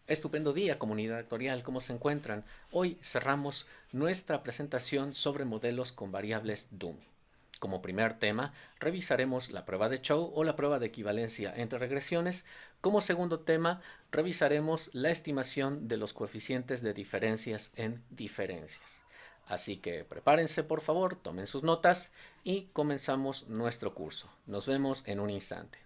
Estupendo día, comunidad actorial, ¿cómo se encuentran? Hoy cerramos nuestra presentación sobre modelos con variables Dummy. Como primer tema, revisaremos la prueba de Chow o la prueba de equivalencia entre regresiones. Como segundo tema, revisaremos la estimación de los coeficientes de diferencias en diferencias. Así que prepárense por favor, tomen sus notas y comenzamos nuestro curso. Nos vemos en un instante.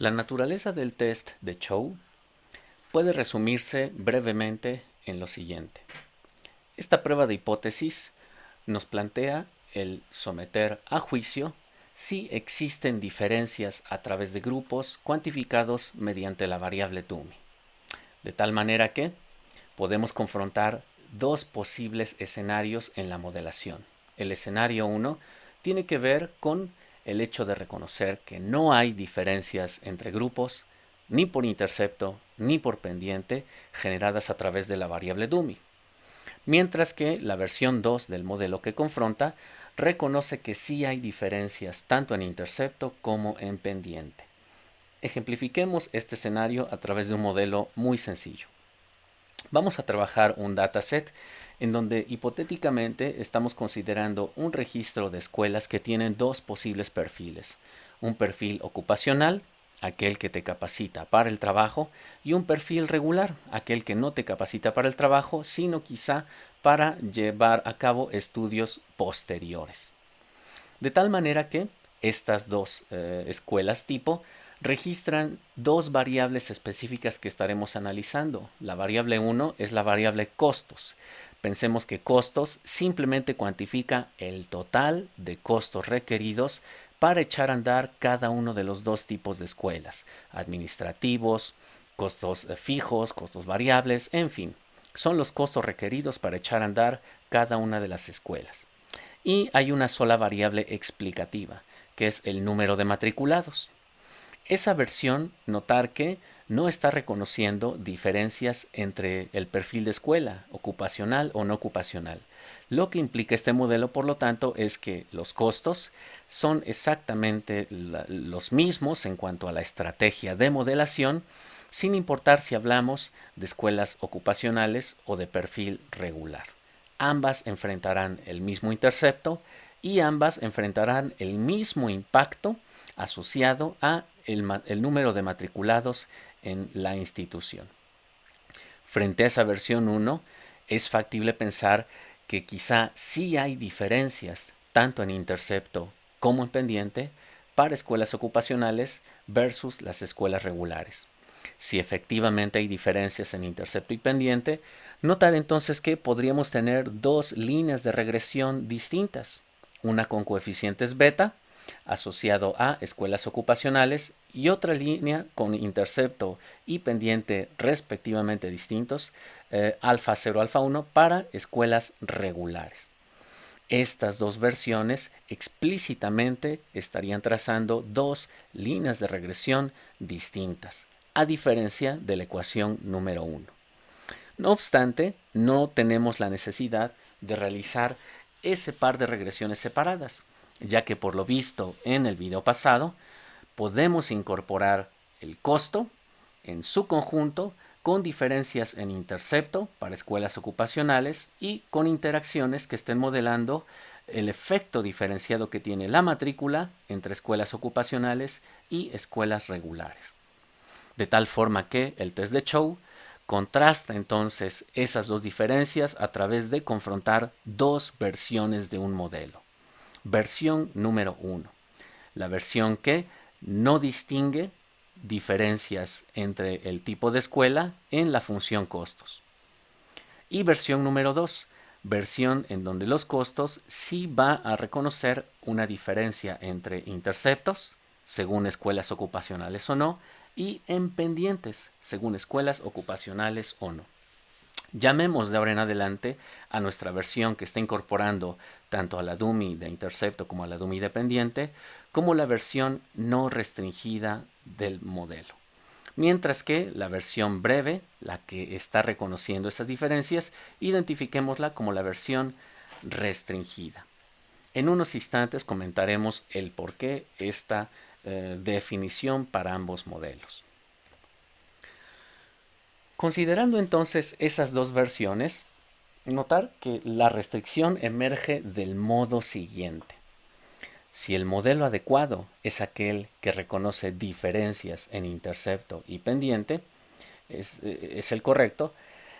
La naturaleza del test de Chow puede resumirse brevemente en lo siguiente. Esta prueba de hipótesis nos plantea el someter a juicio si existen diferencias a través de grupos cuantificados mediante la variable Dummy. De tal manera que podemos confrontar dos posibles escenarios en la modelación. El escenario 1 tiene que ver con el hecho de reconocer que no hay diferencias entre grupos, ni por intercepto, ni por pendiente, generadas a través de la variable Dummy. Mientras que la versión 2 del modelo que confronta reconoce que sí hay diferencias tanto en intercepto como en pendiente. Ejemplifiquemos este escenario a través de un modelo muy sencillo. Vamos a trabajar un dataset en donde hipotéticamente estamos considerando un registro de escuelas que tienen dos posibles perfiles. Un perfil ocupacional, aquel que te capacita para el trabajo, y un perfil regular, aquel que no te capacita para el trabajo, sino quizá para llevar a cabo estudios posteriores. De tal manera que estas dos escuelas tipo registran dos variables específicas que estaremos analizando. La variable 1 es la variable costos. Pensemos que costos simplemente cuantifica el total de costos requeridos para echar a andar cada uno de los dos tipos de escuelas, administrativos, costos fijos, costos variables, en fin, son los costos requeridos para echar a andar cada una de las escuelas. Y hay una sola variable explicativa, que es el número de matriculados. Esa versión, notar que no está reconociendo diferencias entre el perfil de escuela, ocupacional o no ocupacional. Lo que implica este modelo, por lo tanto, es que los costos son exactamente los mismos en cuanto a la estrategia de modelación, sin importar si hablamos de escuelas ocupacionales o de perfil regular. Ambas enfrentarán el mismo intercepto y ambas enfrentarán el mismo impacto asociado a el número de matriculados en la institución. Frente a esa versión 1, es factible pensar que quizá sí hay diferencias, tanto en intercepto como en pendiente, para escuelas ocupacionales versus las escuelas regulares. Si efectivamente hay diferencias en intercepto y pendiente, notar entonces que podríamos tener dos líneas de regresión distintas, una con coeficientes beta asociado a escuelas ocupacionales y otra línea con intercepto y pendiente respectivamente distintos, alfa 0, alfa 1 para escuelas regulares. Estas dos versiones explícitamente estarían trazando dos líneas de regresión distintas, a diferencia de la ecuación número 1. No obstante, no tenemos la necesidad de realizar ese par de regresiones separadas, ya que por lo visto en el video pasado podemos incorporar el costo en su conjunto con diferencias en intercepto para escuelas ocupacionales y con interacciones que estén modelando el efecto diferenciado que tiene la matrícula entre escuelas ocupacionales y escuelas regulares. De tal forma que el test de Chow contrasta entonces esas dos diferencias a través de confrontar dos versiones de un modelo. Versión número 1, la versión que no distingue diferencias entre el tipo de escuela en la función costos. Y versión número 2, versión en donde los costos sí va a reconocer una diferencia entre interceptos, según escuelas ocupacionales o no, y en pendientes, según escuelas ocupacionales o no. Llamemos de ahora en adelante a nuestra versión que está incorporando tanto a la Dummy de intercepto como a la Dummy de pendiente como la versión no restringida del modelo. Mientras que la versión breve, la que está reconociendo esas diferencias, identifiquémosla como la versión restringida. En unos instantes comentaremos el por qué esta definición para ambos modelos. Considerando entonces esas dos versiones, notar que la restricción emerge del modo siguiente. Si el modelo adecuado es aquel que reconoce diferencias en intercepto y pendiente, es el correcto,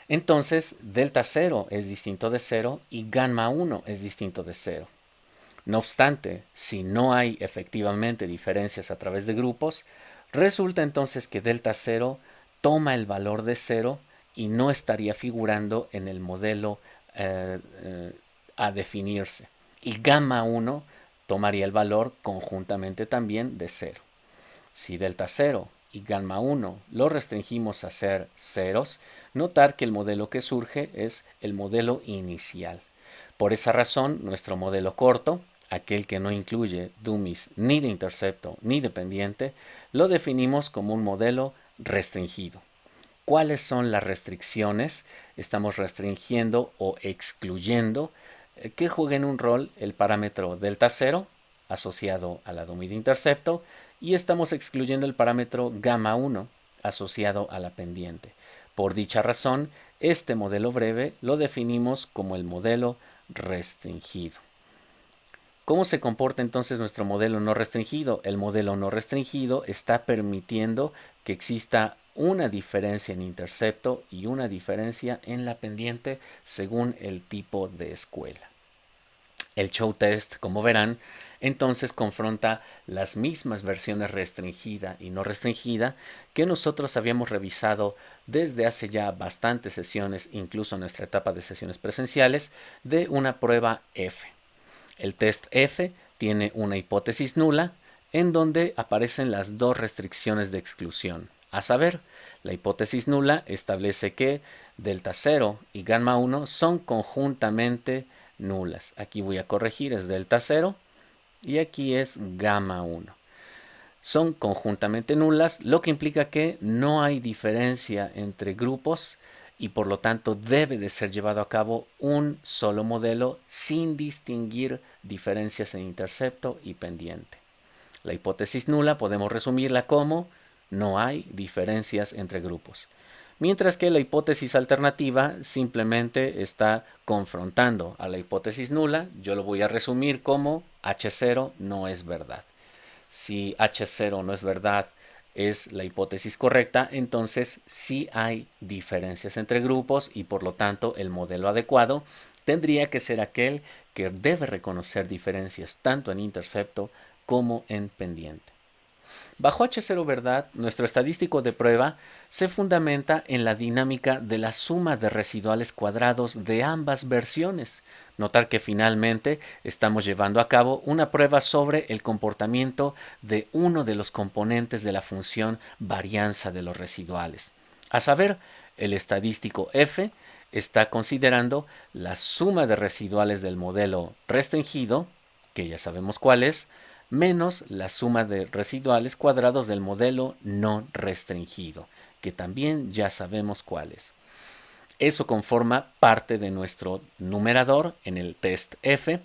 entonces delta 0 es distinto de 0 y gamma 1 es distinto de 0. No obstante, si no hay efectivamente diferencias a través de grupos, resulta entonces que delta 0 toma el valor de 0 y no estaría figurando en el modelo a definirse. Y gamma 1 tomaría el valor conjuntamente también de 0. Si delta 0 y gamma 1 lo restringimos a ser ceros, notar que el modelo que surge es el modelo inicial. Por esa razón, nuestro modelo corto, aquel que no incluye dummies ni de intercepto ni de pendiente, lo definimos como un modelo restringido. ¿Cuáles son las restricciones? Estamos restringiendo o excluyendo que jueguen un rol el parámetro delta 0 asociado a la dummy de intercepto y estamos excluyendo el parámetro gamma 1 asociado a la pendiente. Por dicha razón, este modelo breve lo definimos como el modelo restringido. ¿Cómo se comporta entonces nuestro modelo no restringido? El modelo no restringido está permitiendo que exista una diferencia en intercepto y una diferencia en la pendiente según el tipo de escuela. El show test, como verán, entonces confronta las mismas versiones restringida y no restringida que nosotros habíamos revisado desde hace ya bastantes sesiones, incluso en nuestra etapa de sesiones presenciales, de una prueba F. El test F tiene una hipótesis nula en donde aparecen las dos restricciones de exclusión. A saber, la hipótesis nula establece que delta 0 y gamma 1 son conjuntamente nulas. Aquí voy a corregir, es delta 0 y aquí es gamma 1. Son conjuntamente nulas, lo que implica que no hay diferencia entre grupos y por lo tanto debe de ser llevado a cabo un solo modelo sin distinguir diferencias en intercepto y pendiente. La hipótesis nula podemos resumirla como no hay diferencias entre grupos. Mientras que la hipótesis alternativa simplemente está confrontando a la hipótesis nula. Yo lo voy a resumir como H0 no es verdad. Si H0 no es verdad, es la hipótesis correcta, entonces sí hay diferencias entre grupos y por lo tanto el modelo adecuado tendría que ser aquel que debe reconocer diferencias tanto en intercepto como en pendiente. Bajo H0 verdad, nuestro estadístico de prueba se fundamenta en la dinámica de la suma de residuales cuadrados de ambas versiones. Notar que finalmente estamos llevando a cabo una prueba sobre el comportamiento de uno de los componentes de la función varianza de los residuales. A saber, el estadístico F está considerando la suma de residuales del modelo restringido, que ya sabemos cuál es, menos la suma de residuales cuadrados del modelo no restringido, que también ya sabemos cuál es. Eso conforma parte de nuestro numerador en el test F,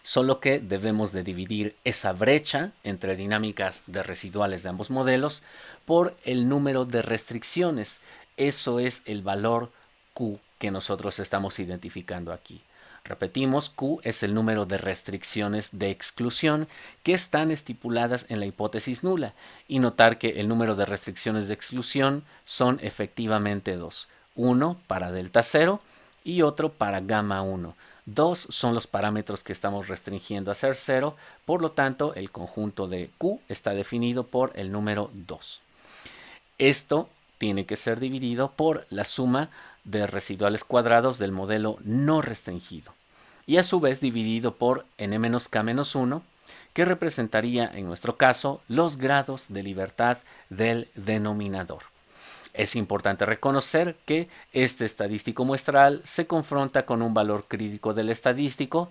solo que debemos de dividir esa brecha entre dinámicas de residuales de ambos modelos por el número de restricciones. Eso es el valor Q que nosotros estamos identificando aquí. Repetimos, Q es el número de restricciones de exclusión que están estipuladas en la hipótesis nula y notar que el número de restricciones de exclusión son efectivamente dos. Uno para delta 0 y otro para gamma 1. Dos son los parámetros que estamos restringiendo a ser 0, por lo tanto el conjunto de Q está definido por el número 2. Esto tiene que ser dividido por la suma de residuales cuadrados del modelo no restringido y a su vez dividido por n-k-1, que representaría en nuestro caso los grados de libertad del denominador. Es importante reconocer que este estadístico muestral se confronta con un valor crítico del estadístico,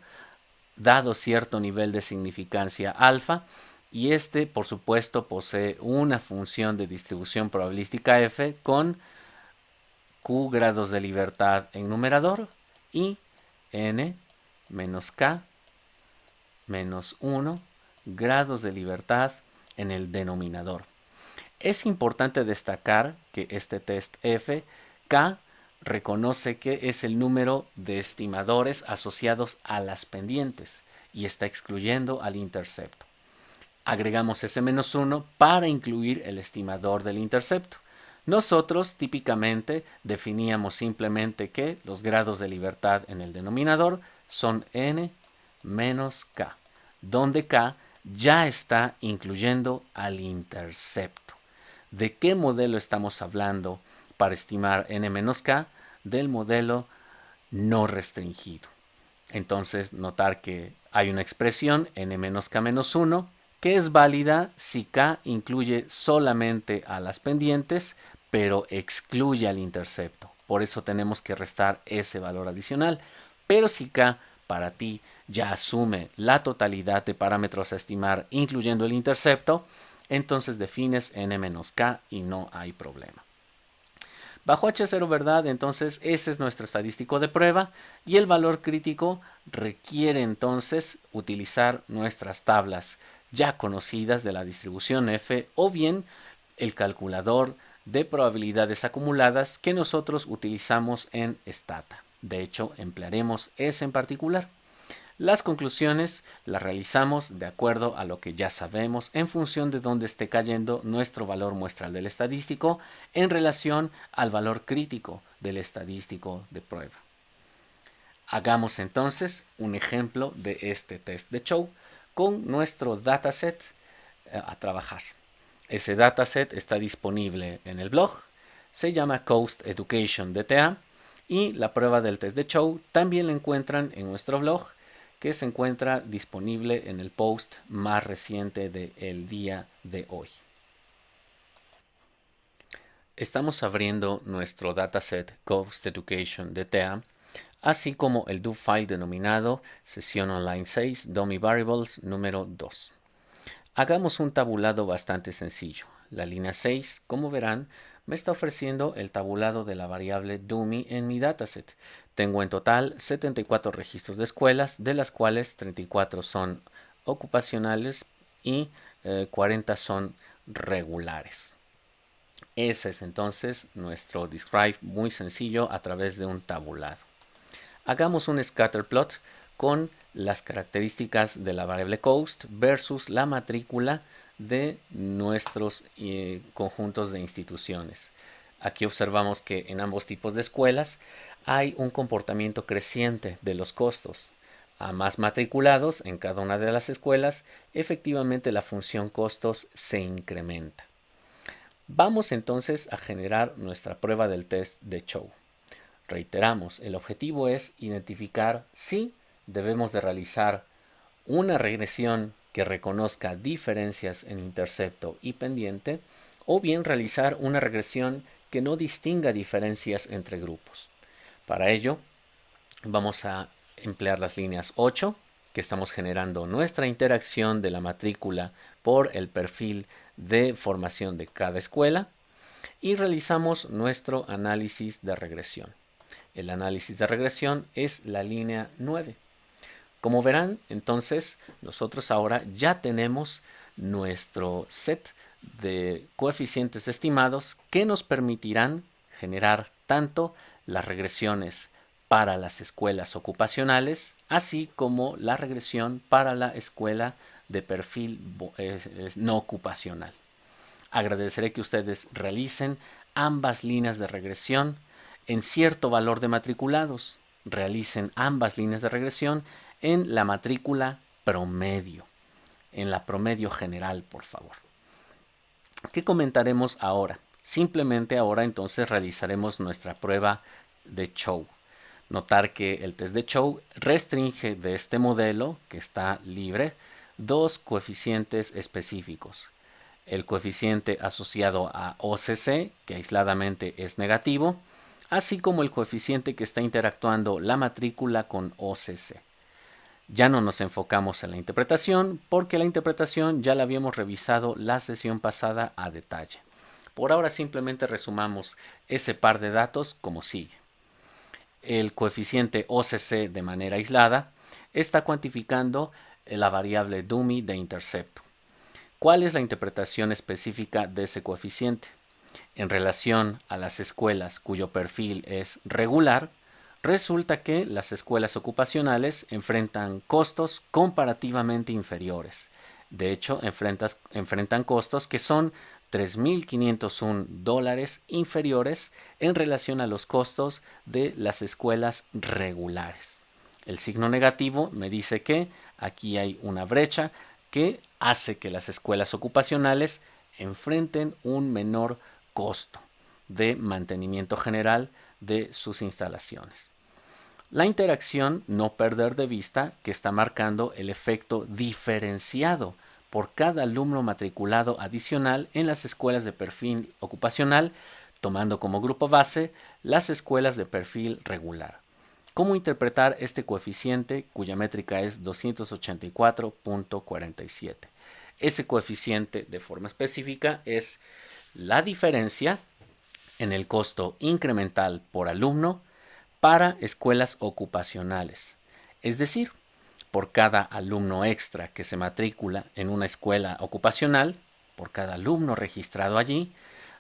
dado cierto nivel de significancia alfa, y este por supuesto posee una función de distribución probabilística f con q grados de libertad en numerador y n menos k menos 1 grados de libertad en el denominador. Es importante destacar que este test f, k, reconoce que es el número de estimadores asociados a las pendientes y está excluyendo al intercepto. Agregamos S-1 para incluir el estimador del intercepto. Nosotros típicamente definíamos simplemente que los grados de libertad en el denominador son n menos k, donde k ya está incluyendo al intercepto. ¿De qué modelo estamos hablando para estimar n menos k? Del modelo no restringido. Entonces, notar que hay una expresión n menos k menos 1 que es válida si k incluye solamente a las pendientes, pero excluye al intercepto. Por eso tenemos que restar ese valor adicional. Pero si k para ti ya asume la totalidad de parámetros a estimar, incluyendo el intercepto, entonces defines n menos k y no hay problema. Bajo H0 verdad, entonces ese es nuestro estadístico de prueba y el valor crítico requiere entonces utilizar nuestras tablas ya conocidas de la distribución F o bien el calculador de probabilidades acumuladas que nosotros utilizamos en Stata. De hecho, emplearemos ese en particular. Las conclusiones las realizamos de acuerdo a lo que ya sabemos en función de dónde esté cayendo nuestro valor muestral del estadístico en relación al valor crítico del estadístico de prueba. Hagamos entonces un ejemplo de este test de Chow con nuestro dataset a trabajar. Ese dataset está disponible en el blog, se llama Coast Education DTA y la prueba del test de Chow también la encuentran en nuestro blog, que se encuentra disponible en el post más reciente del día de hoy. Estamos abriendo nuestro dataset Coast Education DTA, así como el do file denominado sesión online 6 dummy variables número 2. Hagamos un tabulado bastante sencillo. La línea 6, como verán, me está ofreciendo el tabulado de la variable dummy en mi dataset. Tengo en total 74 registros de escuelas, de las cuales 34 son ocupacionales y 40 son regulares. Ese es entonces nuestro describe muy sencillo a través de un tabulado. Hagamos un scatterplot con las características de la variable coast versus la matrícula de nuestros conjuntos de instituciones. Aquí observamos que en ambos tipos de escuelas hay un comportamiento creciente de los costos. A más matriculados en cada una de las escuelas, efectivamente la función costos se incrementa. Vamos entonces a generar nuestra prueba del test de Chow. Reiteramos, el objetivo es identificar si debemos de realizar una regresión que reconozca diferencias en intercepto y pendiente, o bien realizar una regresión que no distinga diferencias entre grupos. Para ello, vamos a emplear las líneas 8, que estamos generando nuestra interacción de la matrícula por el perfil de formación de cada escuela, y realizamos nuestro análisis de regresión. El análisis de regresión es la línea 9. Como verán, entonces, nosotros ahora ya tenemos nuestro set de coeficientes estimados que nos permitirán generar tanto las regresiones para las escuelas ocupacionales, así como la regresión para la escuela de perfil no ocupacional. Agradeceré que ustedes realicen ambas líneas de regresión en cierto valor de matriculados. Realicen ambas líneas de regresión en la matrícula promedio, en la promedio general, por favor. ¿Qué comentaremos ahora? Simplemente ahora entonces realizaremos nuestra prueba de Chow. Notar que el test de Chow restringe de este modelo, que está libre, dos coeficientes específicos. El coeficiente asociado a OCC, que aisladamente es negativo, así como el coeficiente que está interactuando la matrícula con OCC. Ya no nos enfocamos en la interpretación porque la interpretación ya la habíamos revisado la sesión pasada a detalle. Por ahora simplemente resumamos ese par de datos como sigue. El coeficiente OCC de manera aislada está cuantificando la variable dummy de intercepto. ¿Cuál es la interpretación específica de ese coeficiente? En relación a las escuelas cuyo perfil es regular, resulta que las escuelas ocupacionales enfrentan costos comparativamente inferiores. De hecho, enfrentan costos que son $3,501 inferiores en relación a los costos de las escuelas regulares. El signo negativo me dice que aquí hay una brecha que hace que las escuelas ocupacionales enfrenten un menor costo de mantenimiento general de sus instalaciones. La interacción, no perder de vista que está marcando el efecto diferenciado por cada alumno matriculado adicional en las escuelas de perfil ocupacional, tomando como grupo base las escuelas de perfil regular. ¿Cómo interpretar este coeficiente cuya métrica es 284.47? Ese coeficiente de forma específica es la diferencia en el costo incremental por alumno para escuelas ocupacionales. Es decir, por cada alumno extra que se matricula en una escuela ocupacional, por cada alumno registrado allí,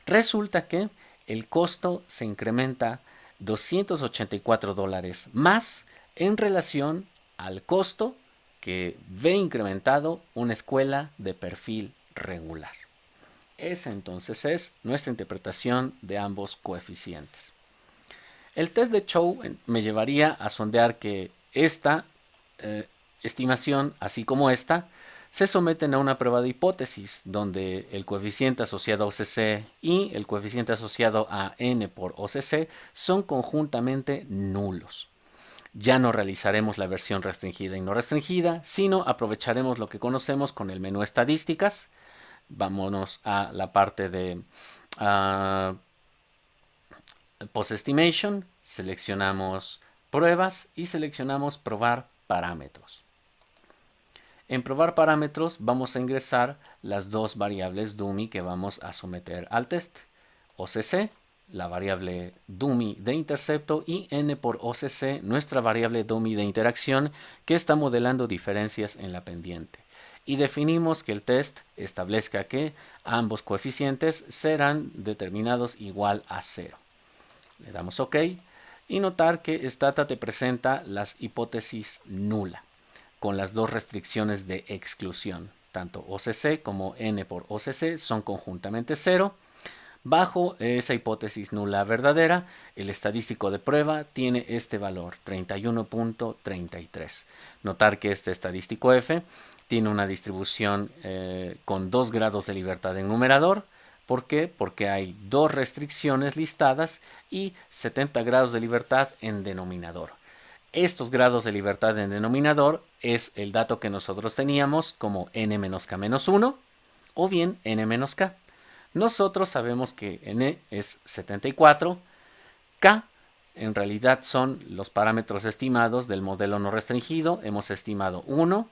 resulta que el costo se incrementa $284 más en relación al costo que ve incrementado una escuela de perfil regular. Esa entonces es nuestra interpretación de ambos coeficientes. El test de Chow me llevaría a sondear que esta estimación, así como esta, se someten a una prueba de hipótesis, donde el coeficiente asociado a OCC y el coeficiente asociado a N por OCC son conjuntamente nulos. Ya no realizaremos la versión restringida y no restringida, sino aprovecharemos lo que conocemos con el menú estadísticas. Vámonos a la parte de post-estimation, seleccionamos pruebas y seleccionamos probar parámetros. En probar parámetros vamos a ingresar las dos variables dummy que vamos a someter al test. OCC, la variable dummy de intercepto, y N por OCC, nuestra variable dummy de interacción que está modelando diferencias en la pendiente. Y definimos que el test establezca que ambos coeficientes serán determinados igual a 0. Le damos OK y notar que Stata te presenta las hipótesis nula con las dos restricciones de exclusión. Tanto OCC como N por OCC son conjuntamente 0. Bajo esa hipótesis nula verdadera, el estadístico de prueba tiene este valor, 31.33. Notar que este estadístico F tiene una distribución con 2 grados de libertad en numerador. ¿Por qué? Porque hay dos restricciones listadas y 70 grados de libertad en denominador. Estos grados de libertad en denominador es el dato que nosotros teníamos como n-k-1 o bien n-k. Nosotros sabemos que n es 74, k en realidad son los parámetros estimados del modelo no restringido. Hemos estimado 1,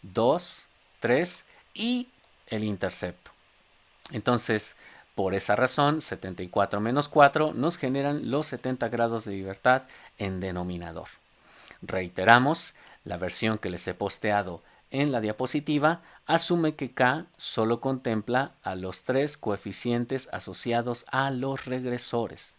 2, 3 y el intercepto. Entonces, por esa razón, 74 menos 4 nos generan los 70 grados de libertad en denominador. Reiteramos, la versión que les he posteado en la diapositiva asume que K solo contempla a los 3 coeficientes asociados a los regresores.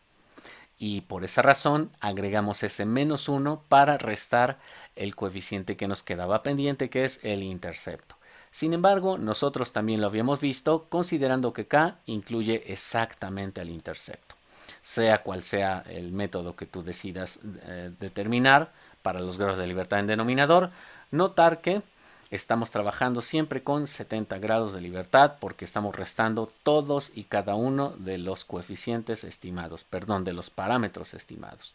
Y por esa razón agregamos ese menos 1 para restar el coeficiente que nos quedaba pendiente, que es el intercepto. Sin embargo, nosotros también lo habíamos visto considerando que K incluye exactamente al intercepto. Sea cual sea el método que tú decidas determinar para los grados de libertad en denominador, notar que estamos trabajando siempre con 70 grados de libertad porque estamos restando todos y cada uno de los coeficientes estimados, de los parámetros estimados.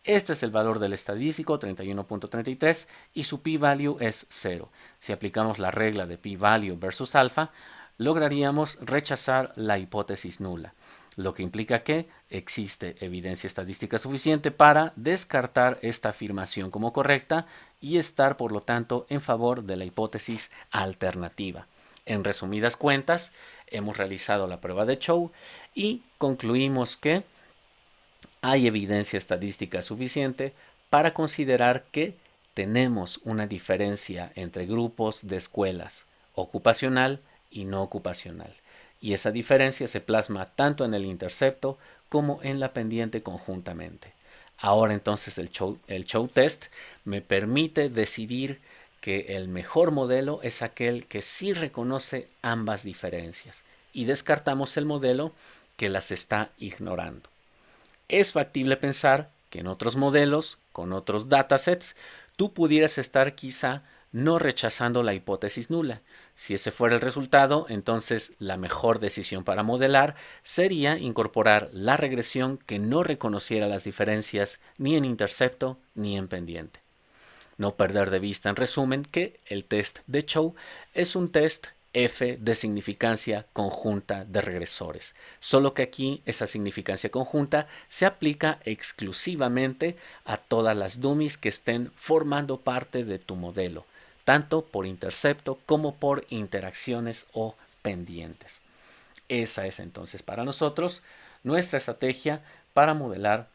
Este es el valor del estadístico, 31.33, y su p-value es 0. Si aplicamos la regla de p-value versus alfa, lograríamos rechazar la hipótesis nula, lo que implica que existe evidencia estadística suficiente para descartar esta afirmación como correcta y estar, por lo tanto, en favor de la hipótesis alternativa. En resumidas cuentas, hemos realizado la prueba de Chow y concluimos que hay evidencia estadística suficiente para considerar que tenemos una diferencia entre grupos de escuelas ocupacional y no ocupacional. Y esa diferencia se plasma tanto en el intercepto como en la pendiente conjuntamente. Ahora entonces el Chow test me permite decidir que el mejor modelo es aquel que sí reconoce ambas diferencias y descartamos el modelo que las está ignorando. Es factible pensar que en otros modelos, con otros datasets, tú pudieras estar quizá no rechazando la hipótesis nula. Si ese fuera el resultado, entonces la mejor decisión para modelar sería incorporar la regresión que no reconociera las diferencias ni en intercepto ni en pendiente. No perder de vista, en resumen, que el test de Chow es un test F de significancia conjunta de regresores, solo que aquí esa significancia conjunta se aplica exclusivamente a todas las dummies que estén formando parte de tu modelo, tanto por intercepto como por interacciones o pendientes. Esa es entonces para nosotros nuestra estrategia para modelar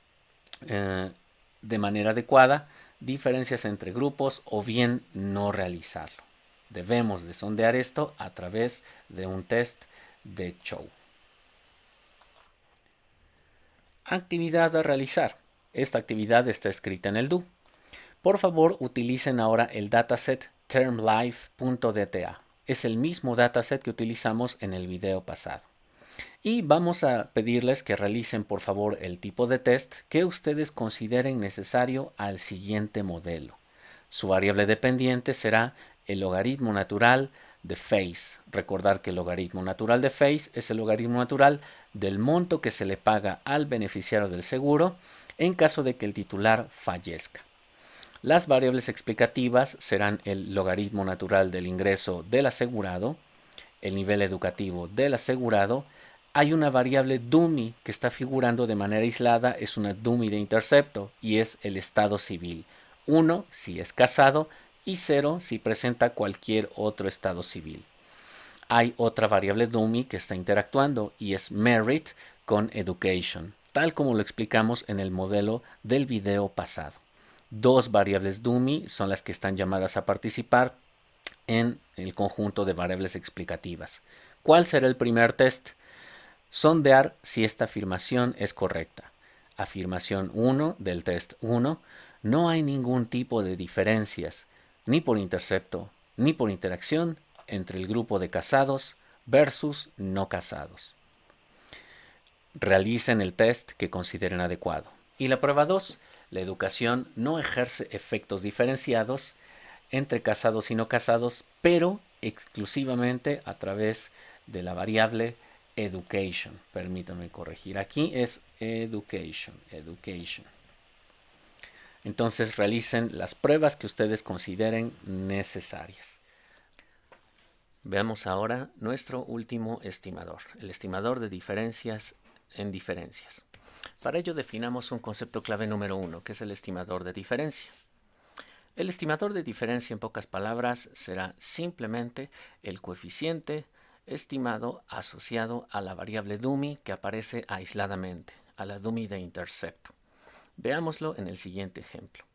de manera adecuada diferencias entre grupos o bien no realizarlo. Debemos de sondear esto a través de un test de Chow. Actividad a realizar. Esta actividad está escrita en el DO. Por favor, utilicen ahora el dataset termlife.dta. Es el mismo dataset que utilizamos en el video pasado. Y vamos a pedirles que realicen por favor el tipo de test que ustedes consideren necesario al siguiente modelo. Su variable dependiente será el logaritmo natural de phase. Recordar que el logaritmo natural de phase es el logaritmo natural del monto que se le paga al beneficiario del seguro en caso de que el titular fallezca. Las variables explicativas serán el logaritmo natural del ingreso del asegurado, el nivel educativo del asegurado. Hay una variable dummy que está figurando de manera aislada, es una dummy de intercepto y es el estado civil. 1 si es casado y 0 si presenta cualquier otro estado civil. Hay otra variable dummy que está interactuando y es merit con education, tal como lo explicamos en el modelo del video pasado. Dos variables dummy son las que están llamadas a participar en el conjunto de variables explicativas. ¿Cuál será el primer test? Sondear si esta afirmación es correcta. Afirmación 1 del test 1. No hay ningún tipo de diferencias, ni por intercepto, ni por interacción, entre el grupo de casados versus no casados. Realicen el test que consideren adecuado. Y la prueba 2. La educación no ejerce efectos diferenciados entre casados y no casados, pero exclusivamente a través de la variable education. Permítanme corregir. Aquí es education. Entonces realicen las pruebas que ustedes consideren necesarias. Veamos ahora nuestro último estimador, el estimador de diferencias en diferencias. Para ello definamos un concepto clave número 1, que es el estimador de diferencia. El estimador de diferencia, en pocas palabras, será simplemente el coeficiente estimado asociado a la variable dummy que aparece aisladamente, a la dummy de intercepto. Veámoslo en el siguiente ejemplo.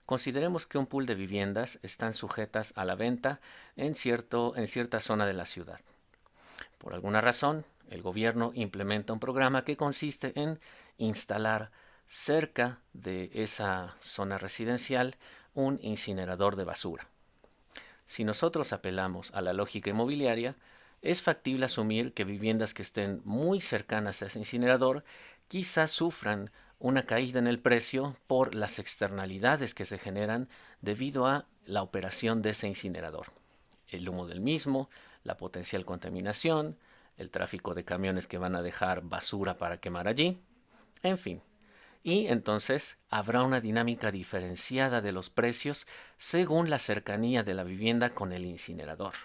Consideremos que un pool de viviendas están sujetas a la venta en cierta zona de la ciudad. Por alguna razón, el gobierno implementa un programa que consiste en instalar cerca de esa zona residencial un incinerador de basura. Si nosotros apelamos a la lógica inmobiliaria, es factible asumir que viviendas que estén muy cercanas a ese incinerador quizás sufran una caída en el precio por las externalidades que se generan debido a la operación de ese incinerador. El humo del mismo, la potencial contaminación, el tráfico de camiones que van a dejar basura para quemar allí, en fin. Y entonces habrá una dinámica diferenciada de los precios según la cercanía de la vivienda con el incinerador.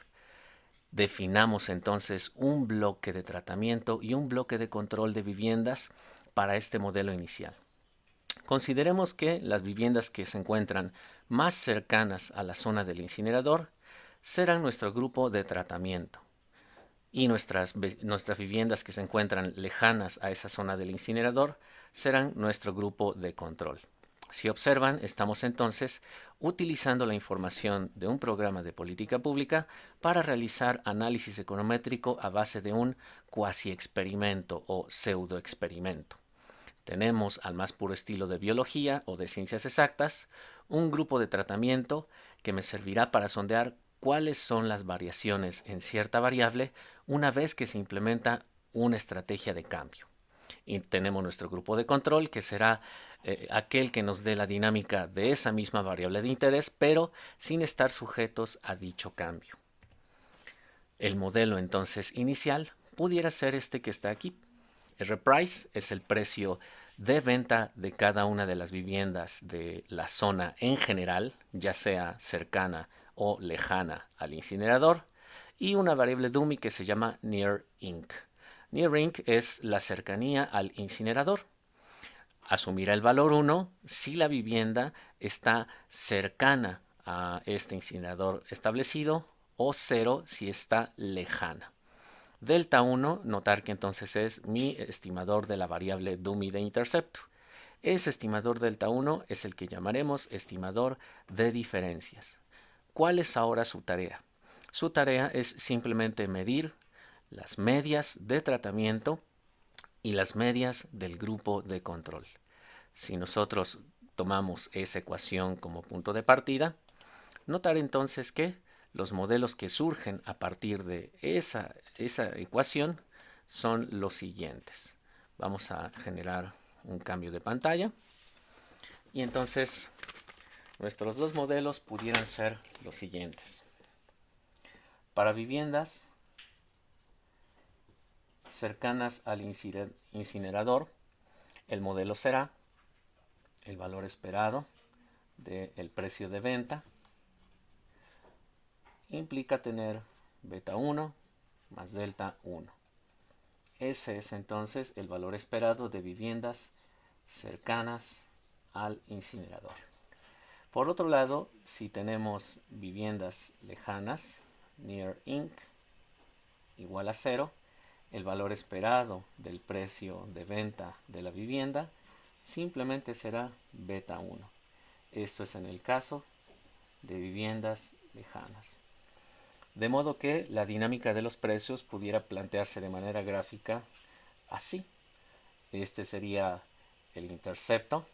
Definamos entonces un bloque de tratamiento y un bloque de control de viviendas para este modelo inicial. Consideremos que las viviendas que se encuentran más cercanas a la zona del incinerador serán nuestro grupo de tratamiento y nuestras viviendas que se encuentran lejanas a esa zona del incinerador serán nuestro grupo de control. Si observan, estamos entonces utilizando la información de un programa de política pública para realizar análisis econométrico a base de un cuasi experimento o pseudoexperimento. Tenemos, al más puro estilo de biología o de ciencias exactas, un grupo de tratamiento que me servirá para sondear cuáles son las variaciones en cierta variable una vez que se implementa una estrategia de cambio. Y tenemos nuestro grupo de control, que será aquel que nos dé la dinámica de esa misma variable de interés, pero sin estar sujetos a dicho cambio. El modelo entonces inicial pudiera ser este que está aquí. R-price es el precio de venta de cada una de las viviendas de la zona en general, ya sea cercana o lejana al incinerador, y una variable dummy que se llama near inc. Near inc es la cercanía al incinerador. Asumirá el valor 1 si la vivienda está cercana a este incinerador establecido o 0 si está lejana. Delta 1, notar que entonces es mi estimador de la variable dummy de intercepto. Ese estimador delta 1 es el que llamaremos estimador de diferencias. ¿Cuál es ahora su tarea? Su tarea es simplemente medir las medias de tratamiento y las medias del grupo de control. Si nosotros tomamos esa ecuación como punto de partida, notar entonces que los modelos que surgen a partir de esa ecuación son los siguientes. Vamos a generar un cambio de pantalla y entonces nuestros dos modelos pudieran ser los siguientes. Para viviendas cercanas al incinerador, el modelo será el valor esperado del precio de venta. Implica tener beta 1 más delta 1. Ese es entonces el valor esperado de viviendas cercanas al incinerador. Por otro lado, si tenemos viviendas lejanas, near inc igual a 0, el valor esperado del precio de venta de la vivienda simplemente será beta 1. Esto es en el caso de viviendas lejanas. De modo que la dinámica de los precios pudiera plantearse de manera gráfica así. Este sería el intercepto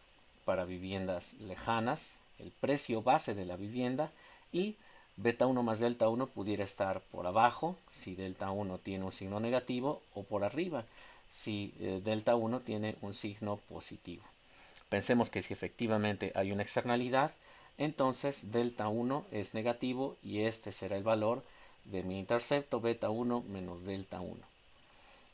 para viviendas lejanas, el precio base de la vivienda, y beta 1 más delta 1 pudiera estar por abajo si delta 1 tiene un signo negativo, o por arriba si delta 1 tiene un signo positivo. Pensemos que si efectivamente hay una externalidad, entonces delta 1 es negativo y este será el valor de mi intercepto beta 1 menos delta 1.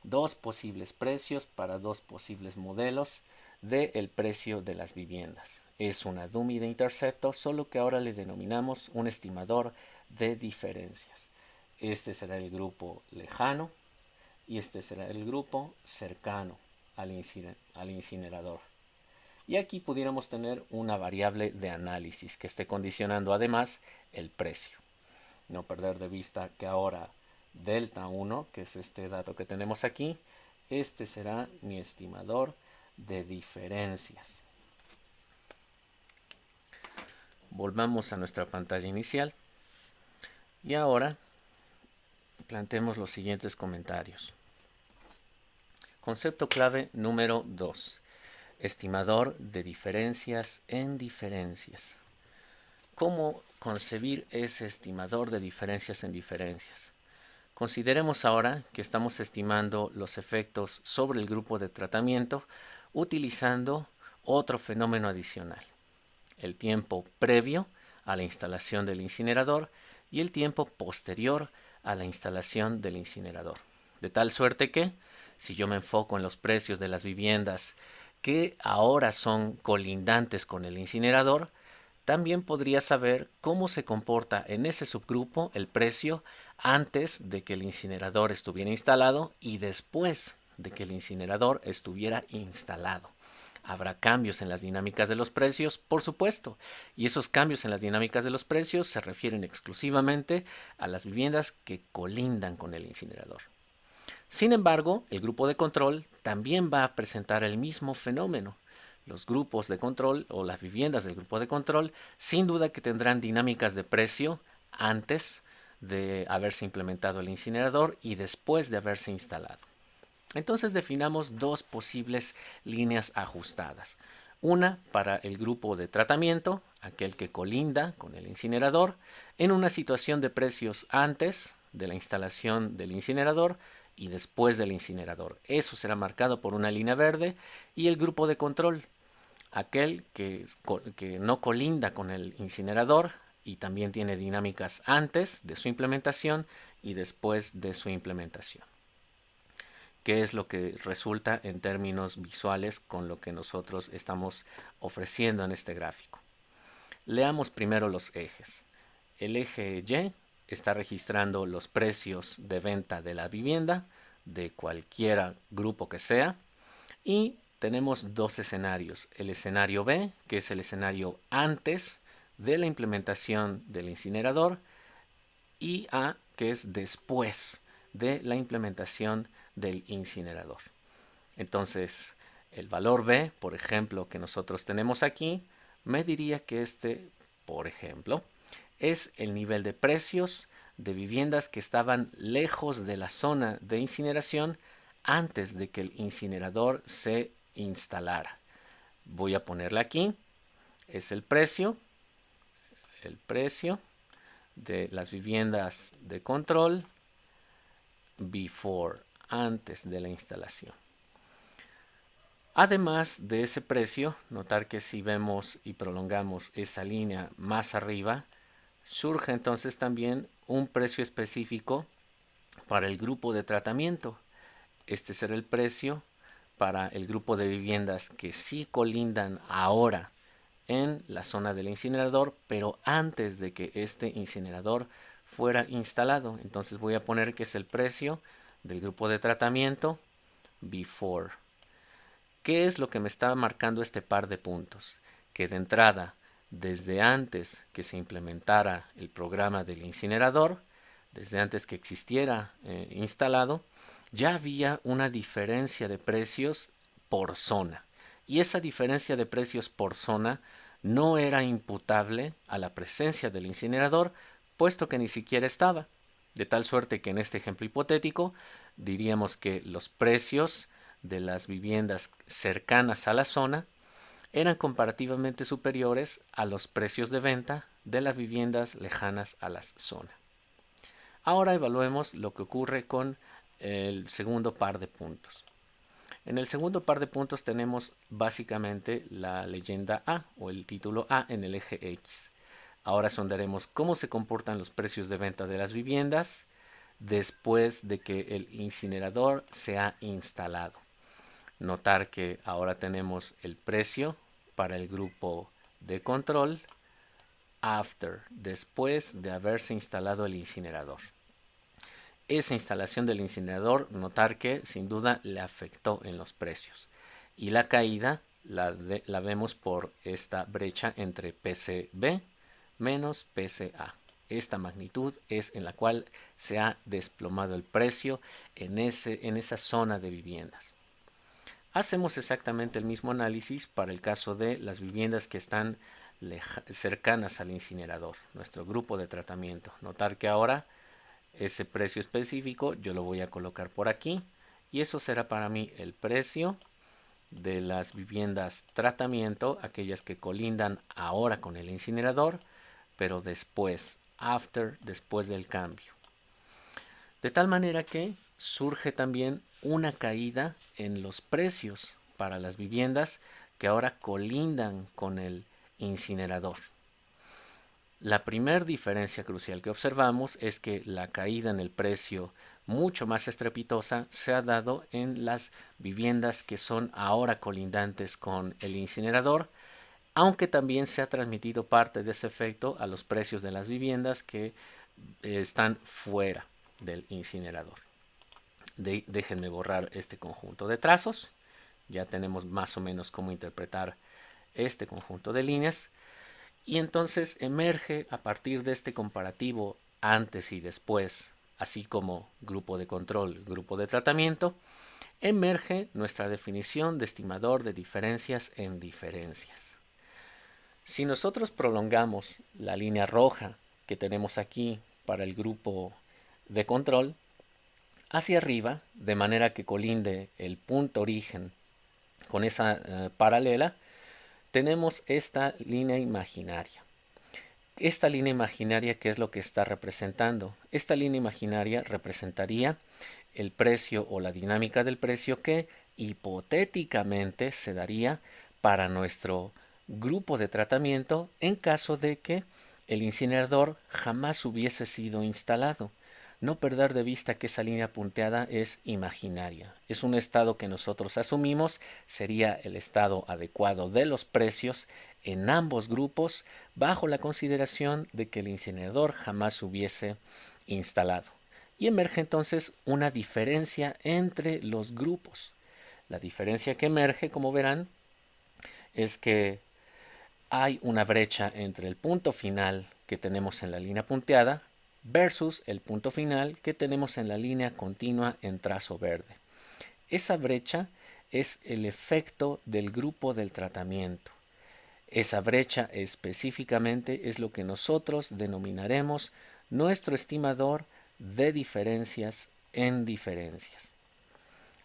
Dos posibles precios para dos posibles modelos del precio de las viviendas. Es una dummy de intercepto, solo que ahora le denominamos un estimador de diferencias. Este será el grupo lejano y este será el grupo cercano al incinerador. Y aquí pudiéramos tener una variable de análisis que esté condicionando además el precio. No perder de vista que ahora delta 1, que es este dato que tenemos aquí, este será mi estimador de diferencias. Volvamos a nuestra pantalla inicial y ahora planteemos los siguientes comentarios. Concepto clave número 2. Estimador de diferencias en diferencias. ¿Cómo concebir ese estimador de diferencias en diferencias? Consideremos ahora que estamos estimando los efectos sobre el grupo de tratamiento utilizando otro fenómeno adicional: el tiempo previo a la instalación del incinerador y el tiempo posterior a la instalación del incinerador. De tal suerte que, si yo me enfoco en los precios de las viviendas que ahora son colindantes con el incinerador, también podría saber cómo se comporta en ese subgrupo el precio antes de que el incinerador estuviera instalado y después de que el incinerador estuviera instalado. Habrá cambios en las dinámicas de los precios, por supuesto, y esos cambios en las dinámicas de los precios se refieren exclusivamente a las viviendas que colindan con el incinerador. Sin embargo, el grupo de control también va a presentar el mismo fenómeno. Los grupos de control o las viviendas del grupo de control sin duda que tendrán dinámicas de precio antes de haberse implementado el incinerador y después de haberse instalado. Entonces definamos dos posibles líneas ajustadas. Una para el grupo de tratamiento, aquel que colinda con el incinerador, en una situación de precios antes de la instalación del incinerador y después del incinerador. Eso será marcado por una línea verde. Y el grupo de control, aquel que no colinda con el incinerador y también tiene dinámicas antes de su implementación y después de su implementación. ¿Qué es lo que resulta en términos visuales con lo que nosotros estamos ofreciendo en este gráfico? Leamos primero los ejes. El eje Y está registrando los precios de venta de la vivienda, de cualquier grupo que sea, y tenemos dos escenarios. El escenario B, que es el escenario antes de la implementación del incinerador, y A, que es después de la implementación del incinerador. Entonces, el valor B, por ejemplo, que nosotros tenemos aquí, me diría que este, por ejemplo, es el nivel de precios de viviendas que estaban lejos de la zona de incineración antes de que el incinerador se instalara. Voy a ponerle aquí, es el precio de las viviendas de control before, antes de la instalación. Además de ese precio, notar que si vemos y prolongamos esa línea más arriba, surge entonces también un precio específico para el grupo de tratamiento. Este será el precio para el grupo de viviendas que sí colindan ahora en la zona del incinerador, pero antes de que este incinerador fuera instalado. Entonces voy a poner que es el precio del grupo de tratamiento before. ¿Qué es lo que me está marcando este par de puntos? Que de entrada, desde antes que se implementara el programa del incinerador, desde antes que existiera instalado, ya había una diferencia de precios por zona. Y esa diferencia de precios por zona no era imputable a la presencia del incinerador, puesto que ni siquiera estaba. De tal suerte que en este ejemplo hipotético diríamos que los precios de las viviendas cercanas a la zona eran comparativamente superiores a los precios de venta de las viviendas lejanas a la zona. Ahora evaluemos lo que ocurre con el segundo par de puntos. En el segundo par de puntos tenemos básicamente la leyenda A o el título A en el eje X. Ahora sondaremos cómo se comportan los precios de venta de las viviendas después de que el incinerador se ha instalado. Notar que ahora tenemos el precio para el grupo de control after, después de haberse instalado el incinerador. Esa instalación del incinerador, notar que sin duda le afectó en los precios. Y la caída la vemos por esta brecha entre PCB menos PCA. Esta magnitud es en la cual se ha desplomado el precio en esa zona de viviendas. Hacemos exactamente el mismo análisis para el caso de las viviendas que están cercanas al incinerador, nuestro grupo de tratamiento. Notar que ahora ese precio específico yo lo voy a colocar por aquí y eso será para mí el precio de las viviendas tratamiento, aquellas que colindan ahora con el incinerador, pero después, después del cambio. De tal manera que surge también una caída en los precios para las viviendas que ahora colindan con el incinerador. La primera diferencia crucial que observamos es que la caída en el precio mucho más estrepitosa se ha dado en las viviendas que son ahora colindantes con el incinerador, aunque también se ha transmitido parte de ese efecto a los precios de las viviendas que están fuera del incinerador. Déjenme borrar este conjunto de trazos. Ya tenemos más o menos cómo interpretar este conjunto de líneas. Y entonces emerge a partir de este comparativo antes y después, así como grupo de control, grupo de tratamiento, emerge nuestra definición de estimador de diferencias en diferencias. Si nosotros prolongamos la línea roja que tenemos aquí para el grupo de control hacia arriba, de manera que colinde el punto origen con esa paralela, tenemos esta línea imaginaria. Esta línea imaginaria, ¿qué es lo que está representando? Esta línea imaginaria representaría el precio o la dinámica del precio que hipotéticamente se daría para nuestro grupo de tratamiento en caso de que el incinerador jamás hubiese sido instalado. No perder de vista que esa línea punteada es imaginaria. Es un estado que nosotros asumimos sería el estado adecuado de los precios en ambos grupos bajo la consideración de que el incinerador jamás hubiese instalado. Y emerge entonces una diferencia entre los grupos. La diferencia que emerge, como verán, es que hay una brecha entre el punto final que tenemos en la línea punteada versus el punto final que tenemos en la línea continua en trazo verde. Esa brecha es el efecto del grupo del tratamiento. Esa brecha específicamente es lo que nosotros denominaremos nuestro estimador de diferencias en diferencias.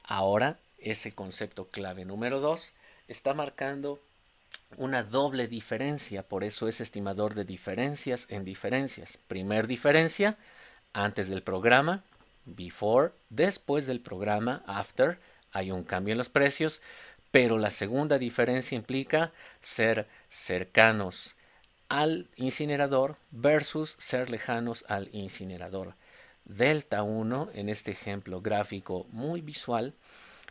Ahora, ese concepto clave número 2 está marcando una doble diferencia, por eso es estimador de diferencias en diferencias. Primer diferencia, antes del programa, before, después del programa, after, hay un cambio en los precios, pero la segunda diferencia implica ser cercanos al incinerador versus ser lejanos al incinerador. Delta 1, en este ejemplo gráfico muy visual,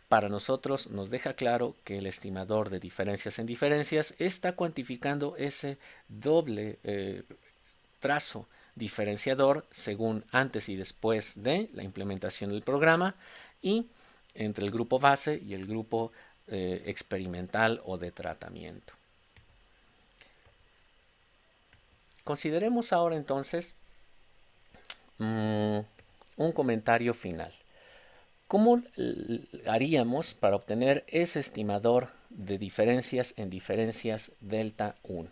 para nosotros nos deja claro que el estimador de diferencias en diferencias está cuantificando ese doble trazo diferenciador según antes y después de la implementación del programa y entre el grupo base y el grupo experimental o de tratamiento. Consideremos ahora entonces un comentario final. ¿Cómo haríamos para obtener ese estimador de diferencias en diferencias delta 1?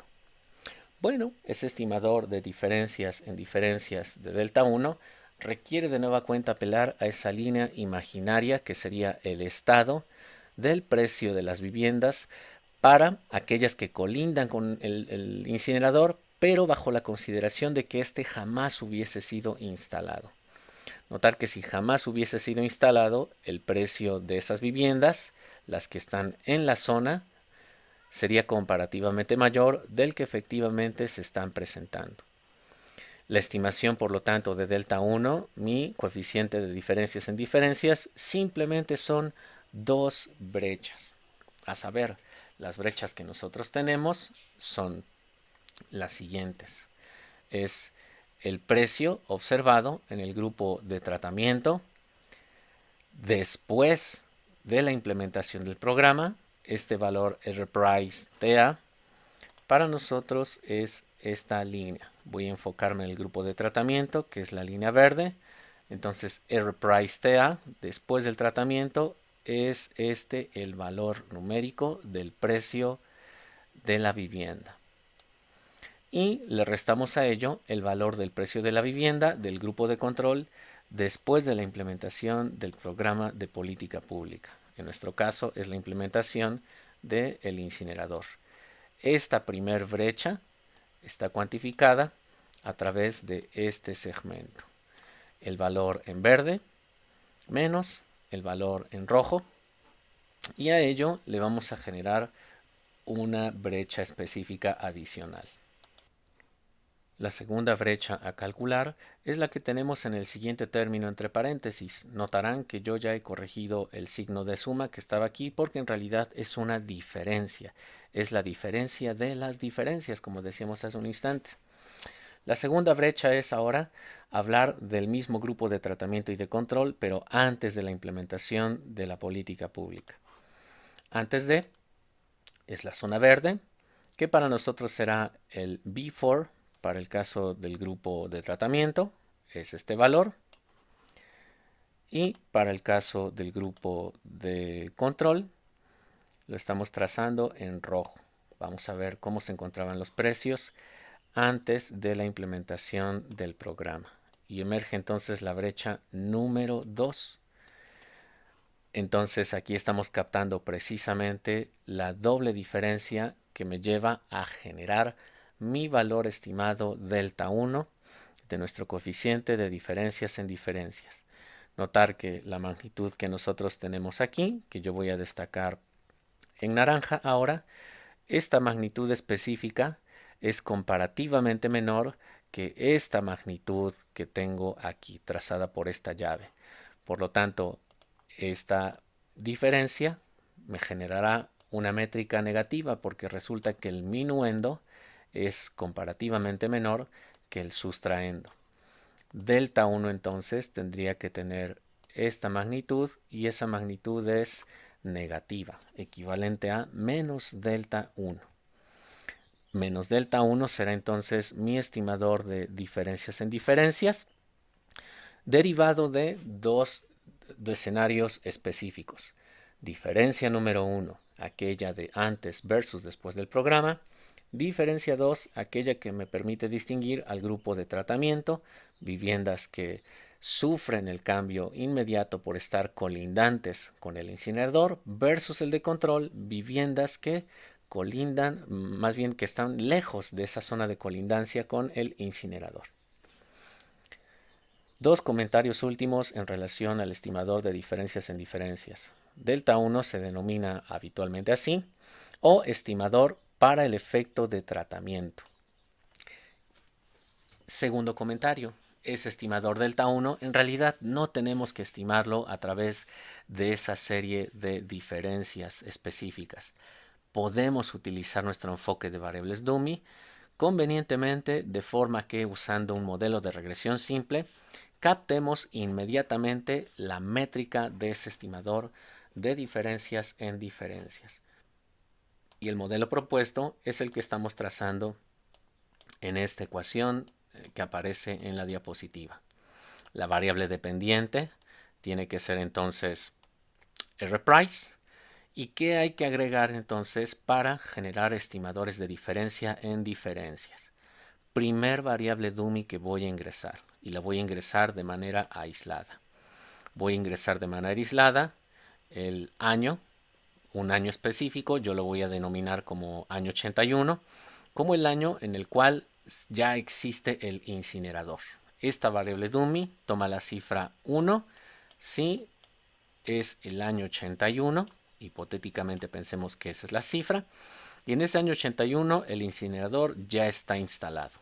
Bueno, ese estimador de diferencias en diferencias de delta 1 requiere de nueva cuenta apelar a esa línea imaginaria que sería el estado del precio de las viviendas para aquellas que colindan con el incinerador, pero bajo la consideración de que éste jamás hubiese sido instalado. Notar que si jamás hubiese sido instalado, el precio de esas viviendas, las que están en la zona, sería comparativamente mayor del que efectivamente se están presentando. La estimación, por lo tanto, de delta 1, mi coeficiente de diferencias en diferencias, simplemente son dos brechas. A saber, las brechas que nosotros tenemos son las siguientes. Es el precio observado en el grupo de tratamiento después de la implementación del programa. Este valor RPrice TA para nosotros es esta línea. Voy a enfocarme en el grupo de tratamiento, que es la línea verde. Entonces RPrice TA después del tratamiento es este el valor numérico del precio de la vivienda. Y le restamos a ello el valor del precio de la vivienda del grupo de control después de la implementación del programa de política pública. En nuestro caso es la implementación del incinerador. Esta primer brecha está cuantificada a través de este segmento. El valor en verde menos el valor en rojo, y a ello le vamos a generar una brecha específica adicional. La segunda brecha a calcular es la que tenemos en el siguiente término entre paréntesis. Notarán que yo ya he corregido el signo de suma que estaba aquí porque en realidad es una diferencia. Es la diferencia de las diferencias, como decíamos hace un instante. La segunda brecha es ahora hablar del mismo grupo de tratamiento y de control, pero antes de la implementación de la política pública. Antes de es la zona verde, que para nosotros será el before para el caso del grupo de tratamiento, es este valor. Y para el caso del grupo de control, lo estamos trazando en rojo. Vamos a ver cómo se encontraban los precios antes de la implementación del programa. Y emerge entonces la brecha número 2. Entonces aquí estamos captando precisamente la doble diferencia que me lleva a generar mi valor estimado delta 1 de nuestro coeficiente de diferencias en diferencias. Notar que la magnitud que nosotros tenemos aquí, que yo voy a destacar en naranja ahora, esta magnitud específica es comparativamente menor que esta magnitud que tengo aquí trazada por esta llave. Por lo tanto, esta diferencia me generará una métrica negativa porque resulta que el minuendo es comparativamente menor que el sustraendo. Delta 1 entonces tendría que tener esta magnitud y esa magnitud es negativa, equivalente a menos delta 1. Menos delta 1 será entonces mi estimador de diferencias en diferencias, derivado de dos escenarios específicos. Diferencia número 1, aquella de antes versus después del programa. Diferencia 2, aquella que me permite distinguir al grupo de tratamiento, viviendas que sufren el cambio inmediato por estar colindantes con el incinerador, versus el de control, viviendas que colindan, más bien que están lejos de esa zona de colindancia con el incinerador. Dos comentarios últimos en relación al estimador de diferencias en diferencias. Delta 1 se denomina habitualmente así, o estimador para el efecto de tratamiento. Segundo comentario, ese estimador delta 1 en realidad no tenemos que estimarlo a través de esa serie de diferencias específicas. Podemos utilizar nuestro enfoque de variables dummy convenientemente de forma que usando un modelo de regresión simple captemos inmediatamente la métrica de ese estimador de diferencias en diferencias. Y el modelo propuesto es el que estamos trazando en esta ecuación que aparece en la diapositiva. La variable dependiente tiene que ser entonces Rprice. ¿Y qué hay que agregar entonces para generar estimadores de diferencia en diferencias? Primer variable dummy que voy a ingresar, y la voy a ingresar de manera aislada. Voy a ingresar de manera aislada el año, un año específico, yo lo voy a denominar como año 81, como el año en el cual ya existe el incinerador. Esta variable dummy toma la cifra 1 si es el año 81, hipotéticamente pensemos que esa es la cifra, y en ese año 81 el incinerador ya está instalado.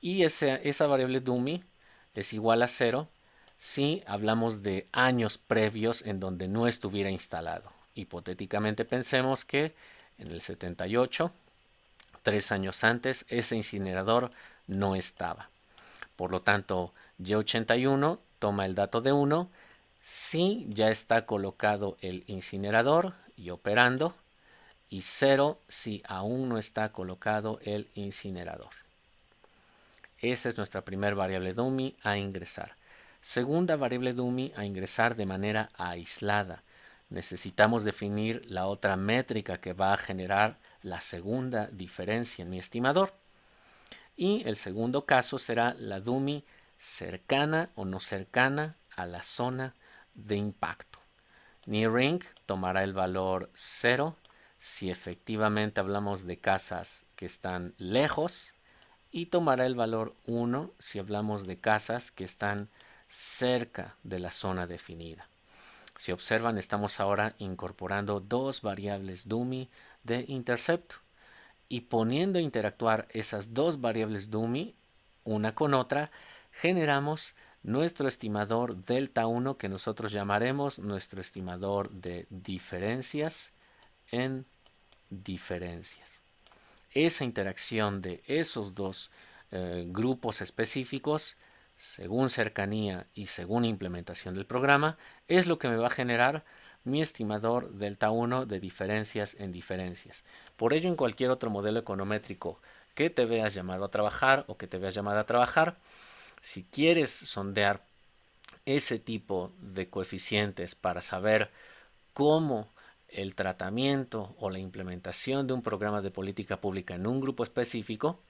Y esa variable dummy es igual a 0 si hablamos de años previos en donde no estuviera instalado. Hipotéticamente pensemos que en el 78, 3 años antes, ese incinerador no estaba. Por lo tanto, Y81 toma el dato de 1 si ya está colocado el incinerador y operando, y 0 si aún no está colocado el incinerador. Esa es nuestra primera variable dummy a ingresar. Segunda variable dummy a ingresar de manera aislada. Necesitamos definir la otra métrica que va a generar la segunda diferencia en mi estimador. Y el segundo caso será la dummy cercana o no cercana a la zona de impacto. Nearing tomará el valor 0 si efectivamente hablamos de casas que están lejos, y tomará el valor 1 si hablamos de casas que están cerca de la zona definida. Si observan, estamos ahora incorporando dos variables dummy de intercepto y poniendo a interactuar esas dos variables dummy una con otra, generamos nuestro estimador delta 1 que nosotros llamaremos nuestro estimador de diferencias en diferencias. Esa interacción de esos dos grupos específicos, según cercanía y según implementación del programa, es lo que me va a generar mi estimador delta 1 de diferencias en diferencias. Por ello, en cualquier otro modelo econométrico que te veas llamado a trabajar o que te veas llamada a trabajar, si quieres sondear ese tipo de coeficientes para saber cómo el tratamiento o la implementación de un programa de política pública en un grupo específico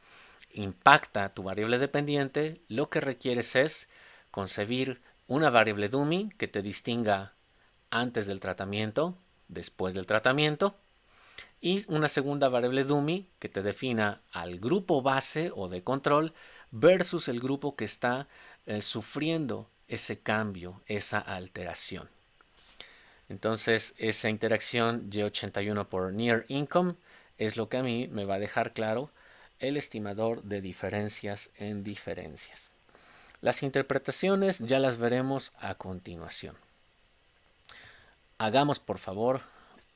impacta tu variable dependiente, lo que requieres es concebir una variable dummy que te distinga antes del tratamiento, después del tratamiento, y una segunda variable dummy que te defina al grupo base o de control versus el grupo que está sufriendo ese cambio, esa alteración. Entonces, esa interacción Y81 por Near Income es lo que a mí me va a dejar claro el estimador de diferencias en diferencias. Las interpretaciones ya las veremos a continuación. Hagamos, por favor,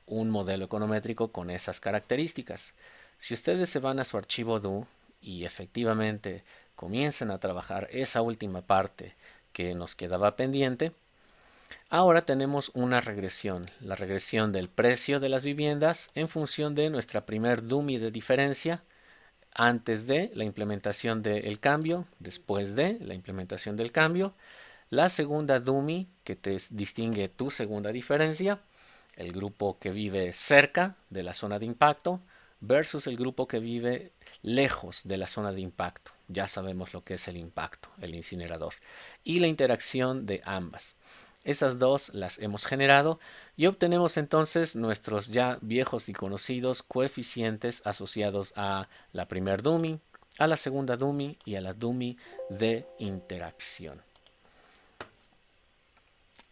un modelo econométrico con esas características. Si ustedes se van a su archivo DO y efectivamente comienzan a trabajar esa última parte que nos quedaba pendiente, ahora tenemos una regresión, la regresión del precio de las viviendas en función de nuestra primer dummy de diferencia antes de la implementación del cambio, después de la implementación del cambio, la segunda dummy que te distingue tu segunda diferencia, el grupo que vive cerca de la zona de impacto versus el grupo que vive lejos de la zona de impacto. Ya sabemos lo que es el impacto, el incinerador, y la interacción de ambas. Esas dos las hemos generado y obtenemos entonces nuestros ya viejos y conocidos coeficientes asociados a la primer dummy, a la segunda dummy y a la dummy de interacción.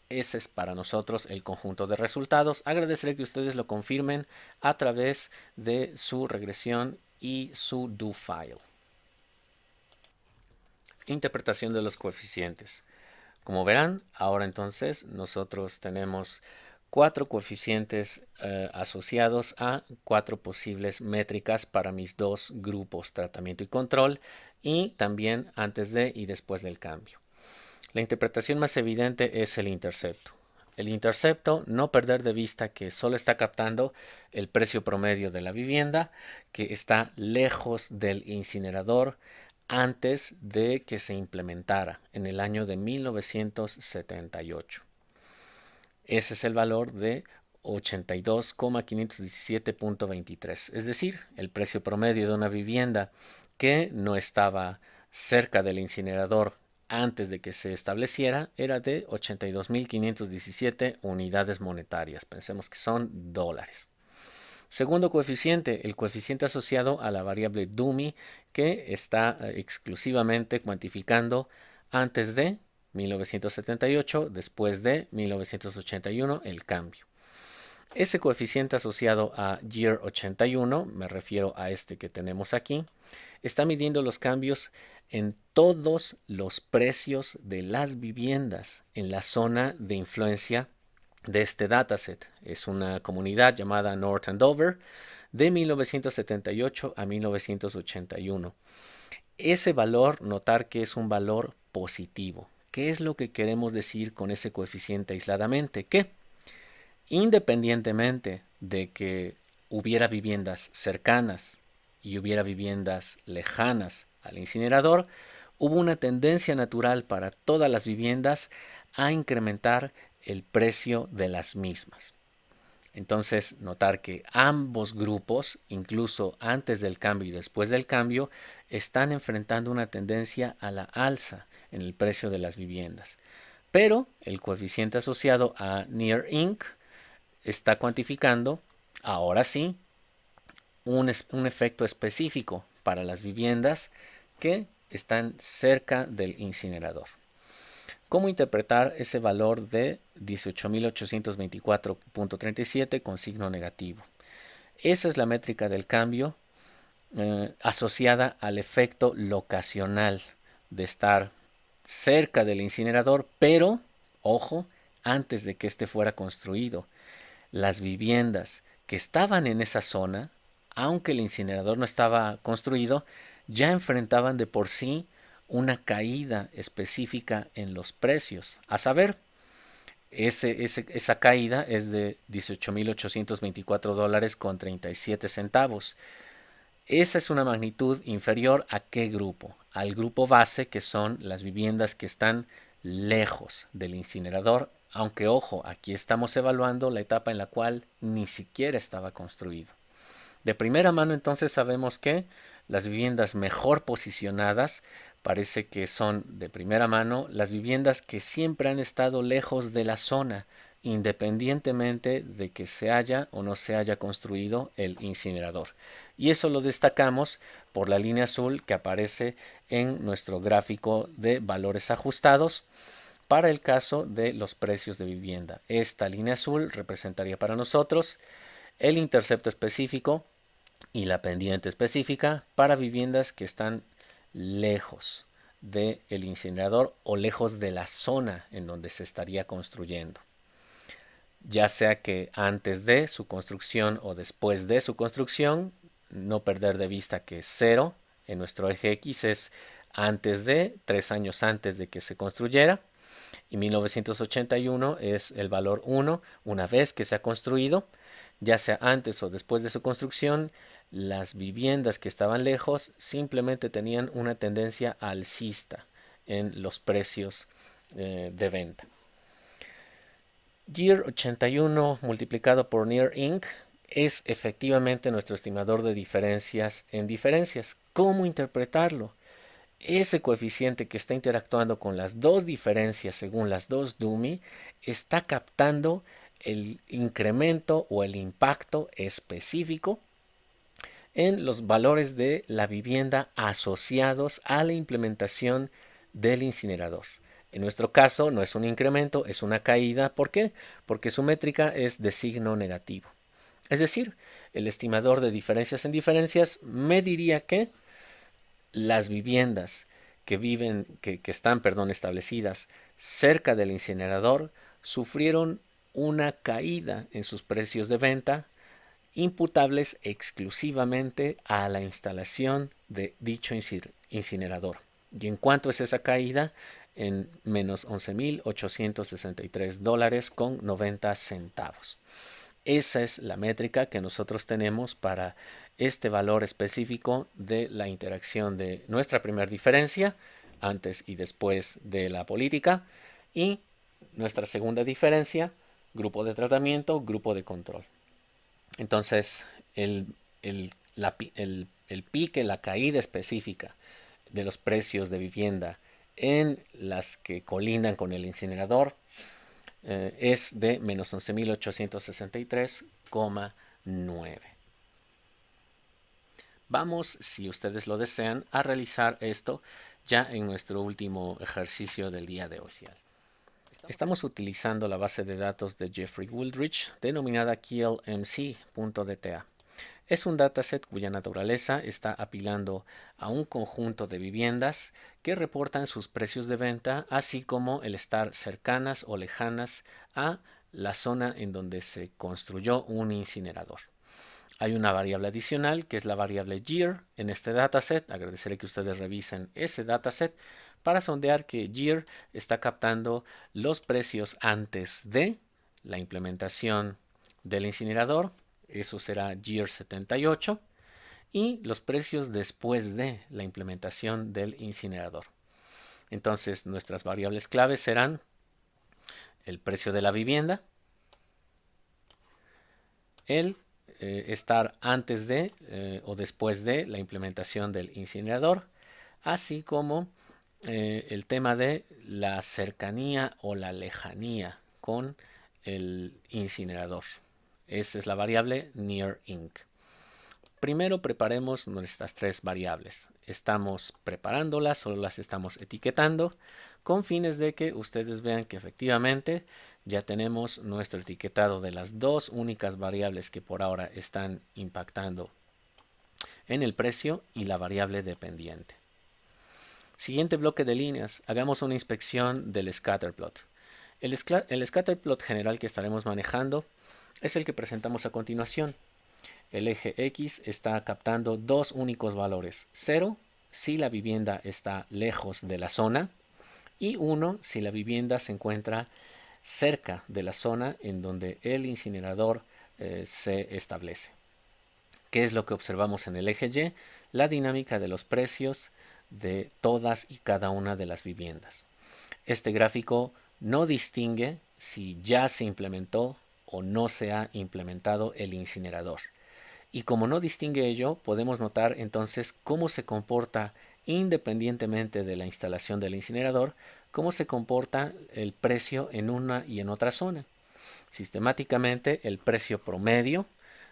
Ese es para nosotros el conjunto de resultados. Agradeceré que ustedes lo confirmen a través de su regresión y su do file. Interpretación de los coeficientes. Como verán, ahora entonces nosotros tenemos 4 coeficientes asociados a 4 posibles métricas para mis dos grupos, tratamiento y control, y también antes de y después del cambio. La interpretación más evidente es el intercepto. El intercepto, no perder de vista que solo está captando el precio promedio de la vivienda, que está lejos del incinerador antes de que se implementara en el año de 1978. Ese es el valor de 82,517.23, es decir, el precio promedio de una vivienda que no estaba cerca del incinerador antes de que se estableciera era de 82.517 unidades monetarias. Pensemos que son dólares. Segundo coeficiente, el coeficiente asociado a la variable dummy que está exclusivamente cuantificando antes de 1978, después de 1981, el cambio. Ese coeficiente asociado a Year 81, me refiero a este que tenemos aquí, está midiendo los cambios en todos los precios de las viviendas en la zona de influencia de este dataset. Es una comunidad llamada North Andover de 1978 a 1981. Ese valor, notar que es un valor positivo. ¿Qué es lo que queremos decir con ese coeficiente aisladamente? Que independientemente de que hubiera viviendas cercanas y hubiera viviendas lejanas al incinerador, hubo una tendencia natural para todas las viviendas a incrementar el precio de las mismas. Entonces, notar que ambos grupos, incluso antes del cambio y después del cambio, están enfrentando una tendencia a la alza en el precio de las viviendas. Pero el coeficiente asociado a Near Inc. está cuantificando, ahora sí, un efecto específico para las viviendas que están cerca del incinerador. ¿Cómo interpretar ese valor de 18.824.37 con signo negativo? Esa es la métrica del cambio asociada al efecto locacional de estar cerca del incinerador, pero, ojo, antes de que éste fuera construido. Las viviendas que estaban en esa zona, aunque el incinerador no estaba construido, ya enfrentaban de por sí una caída específica en los precios. A saber, esa caída es de $18,824 con 37 centavos. Esa es una magnitud inferior a qué grupo? Al grupo base, que son las viviendas que están lejos del incinerador, aunque ojo, aquí estamos evaluando la etapa en la cual ni siquiera estaba construido. De primera mano entonces sabemos que las viviendas mejor posicionadas parece que son de primera mano las viviendas que siempre han estado lejos de la zona, independientemente de que se haya o no se haya construido el incinerador. Y eso lo destacamos por la línea azul que aparece en nuestro gráfico de valores ajustados para el caso de los precios de vivienda. Esta línea azul representaría para nosotros el intercepto específico y la pendiente específica para viviendas que están lejos del incinerador o lejos de la zona en donde se estaría construyendo. Ya sea que antes de su construcción o después de su construcción, no perder de vista que 0 en nuestro eje X es antes de, 3 años antes de que se construyera, y 1981 es el valor 1 una vez que se ha construido, ya sea antes o después de su construcción. Las viviendas que estaban lejos simplemente tenían una tendencia alcista en los precios de venta. Year 81 multiplicado por Near Inc. es efectivamente nuestro estimador de diferencias en diferencias. ¿Cómo interpretarlo? Ese coeficiente que está interactuando con las dos diferencias según las dos dummy está captando el incremento o el impacto específico en los valores de la vivienda asociados a la implementación del incinerador. En nuestro caso no es un incremento, es una caída. ¿Por qué? Porque su métrica es de signo negativo. Es decir, el estimador de diferencias en diferencias me diría que las viviendas que están establecidas cerca del incinerador sufrieron una caída en sus precios de venta imputables exclusivamente a la instalación de dicho incinerador. ¿Y en cuánto es esa caída? En menos $11,863 con 90 centavos. Esa es la métrica que nosotros tenemos para este valor específico de la interacción de nuestra primera diferencia antes y después de la política y nuestra segunda diferencia, grupo de tratamiento, grupo de control. Entonces, el pique, la caída específica de los precios de vivienda en las que colindan con el incinerador es de menos 11,863,9. Vamos, si ustedes lo desean, a realizar esto ya en nuestro último ejercicio del día de hoy. Estamos utilizando la base de datos de Jeffrey Wooldridge denominada KILMC.dta. Es un dataset cuya naturaleza está apilando a un conjunto de viviendas que reportan sus precios de venta, así como el estar cercanas o lejanas a la zona en donde se construyó un incinerador. Hay una variable adicional que es la variable year en este dataset. Agradeceré que ustedes revisen ese dataset para sondear que year está captando los precios antes de la implementación del incinerador. Eso será year 78. Y los precios después de la implementación del incinerador. Entonces nuestras variables claves serán el precio de la vivienda, el estar antes de o después de la implementación del incinerador, así como el tema de la cercanía o la lejanía con el incinerador. Esa es la variable near inc. Primero preparemos nuestras tres variables. Estamos preparándolas, solo las estamos etiquetando con fines de que ustedes vean que efectivamente ya tenemos nuestro etiquetado de las dos únicas variables que por ahora están impactando en el precio y la variable dependiente. Siguiente bloque de líneas, hagamos una inspección del scatterplot. El scatterplot general que estaremos manejando es el que presentamos a continuación. El eje X está captando dos únicos valores, 0 si la vivienda está lejos de la zona y 1 si la vivienda se encuentra cerca de la zona en donde el incinerador se establece. ¿Qué es lo que observamos en el eje Y? La dinámica de los precios de todas y cada una de las viviendas. Este gráfico no distingue si ya se implementó o no se ha implementado el incinerador. Y como no distingue ello, podemos notar entonces cómo se comporta independientemente de la instalación del incinerador, cómo se comporta el precio en una y en otra zona. Sistemáticamente, el precio promedio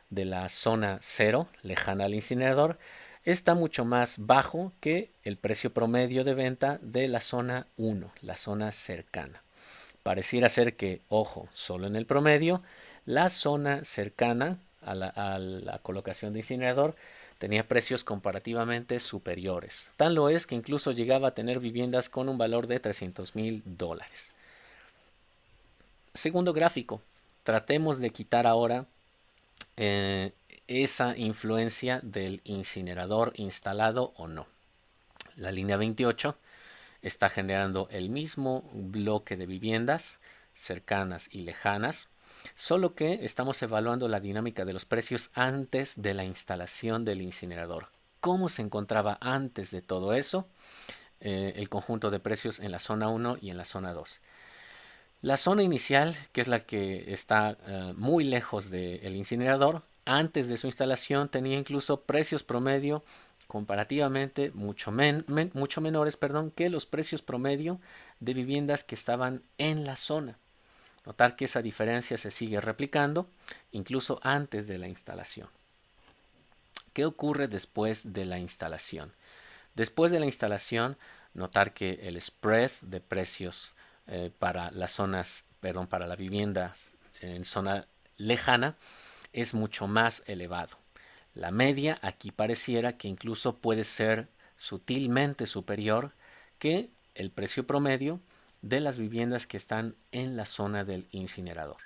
de la zona 0, lejana al incinerador, está mucho más bajo que el precio promedio de venta de la zona 1, la zona cercana. Pareciera ser que, ojo, solo en el promedio, la zona cercana a la colocación de incinerador tenía precios comparativamente superiores. Tan lo es que incluso llegaba a tener viviendas con un valor de $300,000. Segundo gráfico, tratemos de quitar ahora esa influencia del incinerador instalado o no. La línea 28 está generando el mismo bloque de viviendas cercanas y lejanas, solo que estamos evaluando la dinámica de los precios antes de la instalación del incinerador. ¿Cómo se encontraba antes de todo eso el conjunto de precios en la zona 1 y en la zona 2? La zona inicial, que es la que está muy lejos del incinerador, antes de su instalación tenía incluso precios promedio comparativamente mucho menores, que los precios promedio de viviendas que estaban en la zona. Notar que esa diferencia se sigue replicando incluso antes de la instalación. ¿Qué ocurre después de la instalación? Después de la instalación, notar que el spread de precios para las zonas, para la vivienda en zona lejana es mucho más elevado. La media aquí pareciera que incluso puede ser sutilmente superior que el precio promedio de las viviendas que están en la zona del incinerador.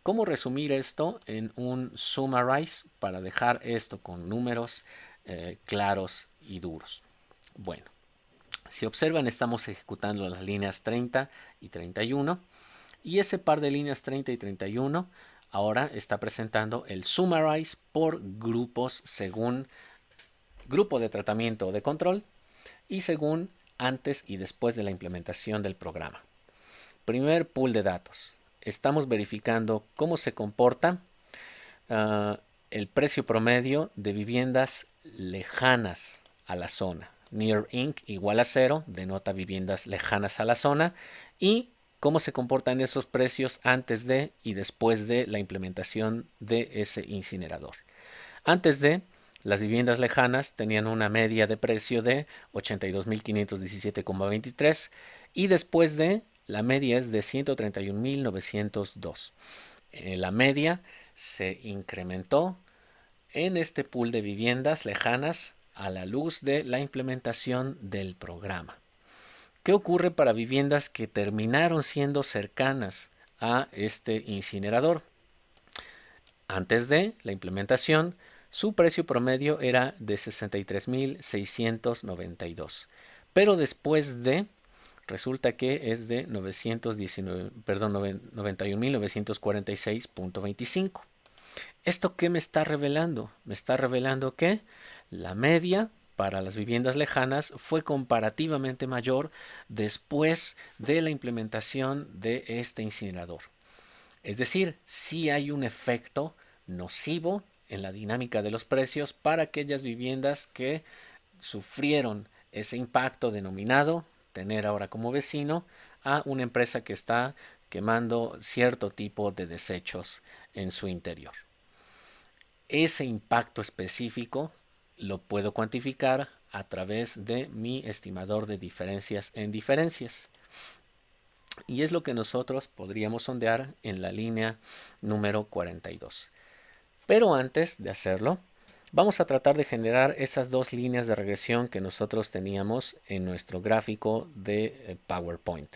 ¿Cómo resumir esto en un summarize para dejar esto con números claros y duros? Bueno, si observan, estamos ejecutando las líneas 30 y 31 y ese par de líneas 30 y 31 ahora está presentando el summarize por grupos según grupo de tratamiento o de control y según antes y después de la implementación del programa. Primer pool de datos. Estamos verificando cómo se comporta el precio promedio de viviendas lejanas a la zona. Near Inc igual a 0, denota viviendas lejanas a la zona. Y cómo se comportan esos precios antes de y después de la implementación de ese incinerador. Antes de, las viviendas lejanas tenían una media de precio de 82.517,23 y después de, la media es de 131.902. La media se incrementó en este pool de viviendas lejanas a la luz de la implementación del programa. ¿Qué ocurre para viviendas que terminaron siendo cercanas a este incinerador? Antes de la implementación, su precio promedio era de 63.692, pero después de resulta que es de 91.946.25. ¿Esto qué me está revelando? Me está revelando que la media para las viviendas lejanas fue comparativamente mayor después de la implementación de este incinerador. Es decir, sí hay un efecto nocivo en la dinámica de los precios para aquellas viviendas que sufrieron ese impacto denominado tener ahora como vecino a una empresa que está quemando cierto tipo de desechos en su interior. Ese impacto específico lo puedo cuantificar a través de mi estimador de diferencias en diferencias. Y es lo que nosotros podríamos sondear en la línea número 42. Pero antes de hacerlo, vamos a tratar de generar esas dos líneas de regresión que nosotros teníamos en nuestro gráfico de PowerPoint.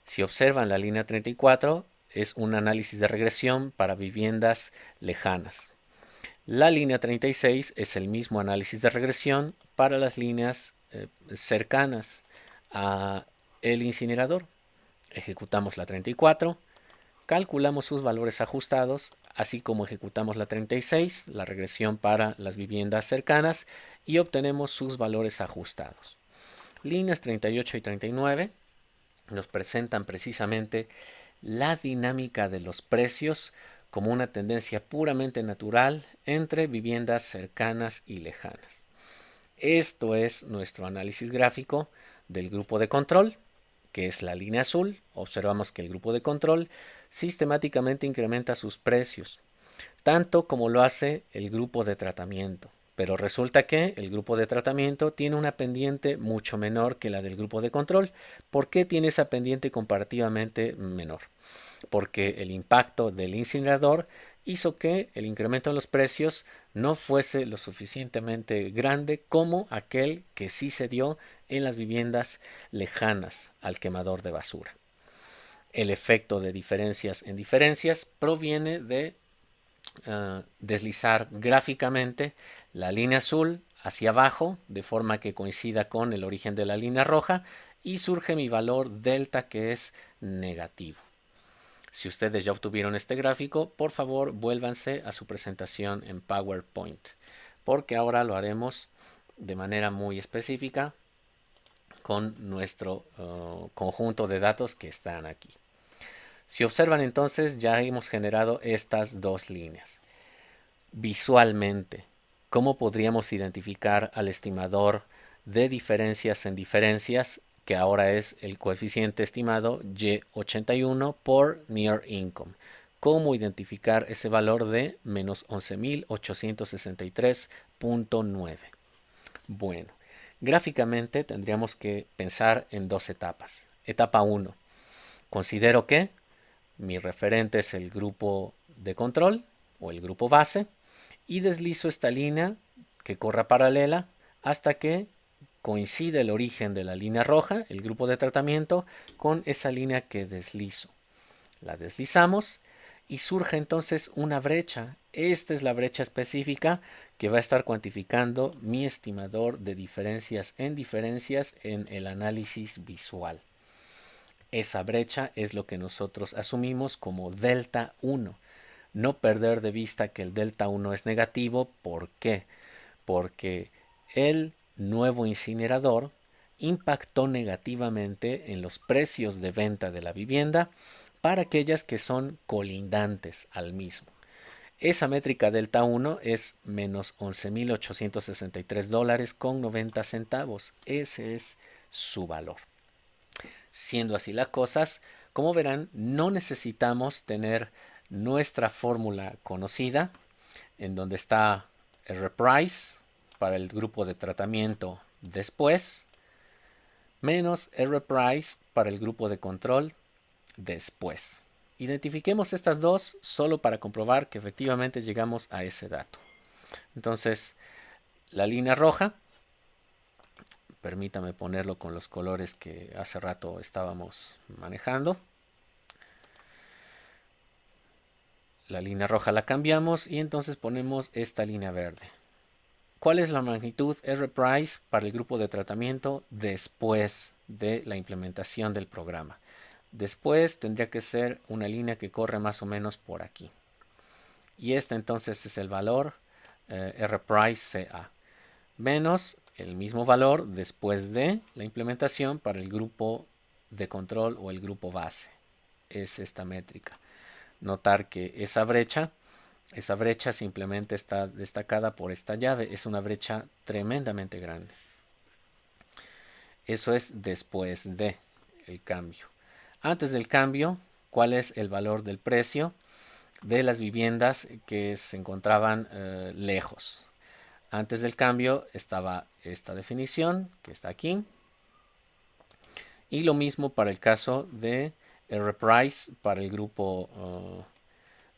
Si observan, la línea 34 es un análisis de regresión para viviendas lejanas. La línea 36 es el mismo análisis de regresión para las líneas cercanas a el incinerador. Ejecutamos la 34, calculamos sus valores ajustados, así como ejecutamos la 36, la regresión para las viviendas cercanas, y obtenemos sus valores ajustados. Líneas 38 y 39 nos presentan precisamente la dinámica de los precios como una tendencia puramente natural entre viviendas cercanas y lejanas. Esto es nuestro análisis gráfico del grupo de control, que es la línea azul. Observamos que el grupo de control sistemáticamente incrementa sus precios, tanto como lo hace el grupo de tratamiento. Pero resulta que el grupo de tratamiento tiene una pendiente mucho menor que la del grupo de control. ¿Por qué tiene esa pendiente comparativamente menor? Porque el impacto del incinerador hizo que el incremento en los precios no fuese lo suficientemente grande como aquel que sí se dio en las viviendas lejanas al quemador de basura. El efecto de diferencias en diferencias proviene de deslizar gráficamente la línea azul hacia abajo de forma que coincida con el origen de la línea roja y surge mi valor delta, que es negativo. Si ustedes ya obtuvieron este gráfico, por favor vuélvanse a su presentación en PowerPoint, porque ahora lo haremos de manera muy específica con nuestro conjunto de datos que están aquí. Si observan, entonces ya hemos generado estas dos líneas. Visualmente, ¿cómo podríamos identificar al estimador de diferencias en diferencias, que ahora es el coeficiente estimado Y81 por Near Income? ¿Cómo identificar ese valor de menos 11.863.9? Bueno, gráficamente tendríamos que pensar en dos etapas. Etapa 1. Considero que mi referente es el grupo de control o el grupo base y deslizo esta línea que corra paralela hasta que coincide el origen de la línea roja, el grupo de tratamiento, con esa línea que deslizo. La deslizamos y surge entonces una brecha. Esta es la brecha específica que va a estar cuantificando mi estimador de diferencias en diferencias en el análisis visual. Esa brecha es lo que nosotros asumimos como delta 1. No perder de vista que el delta 1 es negativo. ¿Por qué? Porque el nuevo incinerador impactó negativamente en los precios de venta de la vivienda para aquellas que son colindantes al mismo. Esa métrica delta 1 es menos $11.863.90. Ese es su valor. Siendo así las cosas, como verán, no necesitamos tener nuestra fórmula conocida, en donde está R price para el grupo de tratamiento después, menos R price para el grupo de control después. Identifiquemos estas dos solo para comprobar que efectivamente llegamos a ese dato. Entonces, la línea roja, permítame ponerlo con los colores que hace rato estábamos manejando. La línea roja la cambiamos y entonces ponemos esta línea verde. ¿Cuál es la magnitud R price para el grupo de tratamiento después de la implementación del programa? Después tendría que ser una línea que corre más o menos por aquí. Y este entonces es el valor R price CA. Menos el mismo valor después de la implementación para el grupo de control o el grupo base. Es esta métrica. Notar que esa brecha simplemente está destacada por esta llave. Es una brecha tremendamente grande. Eso es después de el cambio. Antes del cambio, ¿cuál es el valor del precio de las viviendas que se encontraban lejos? Antes del cambio estaba esta definición que está aquí. Y lo mismo para el caso de R price para el grupo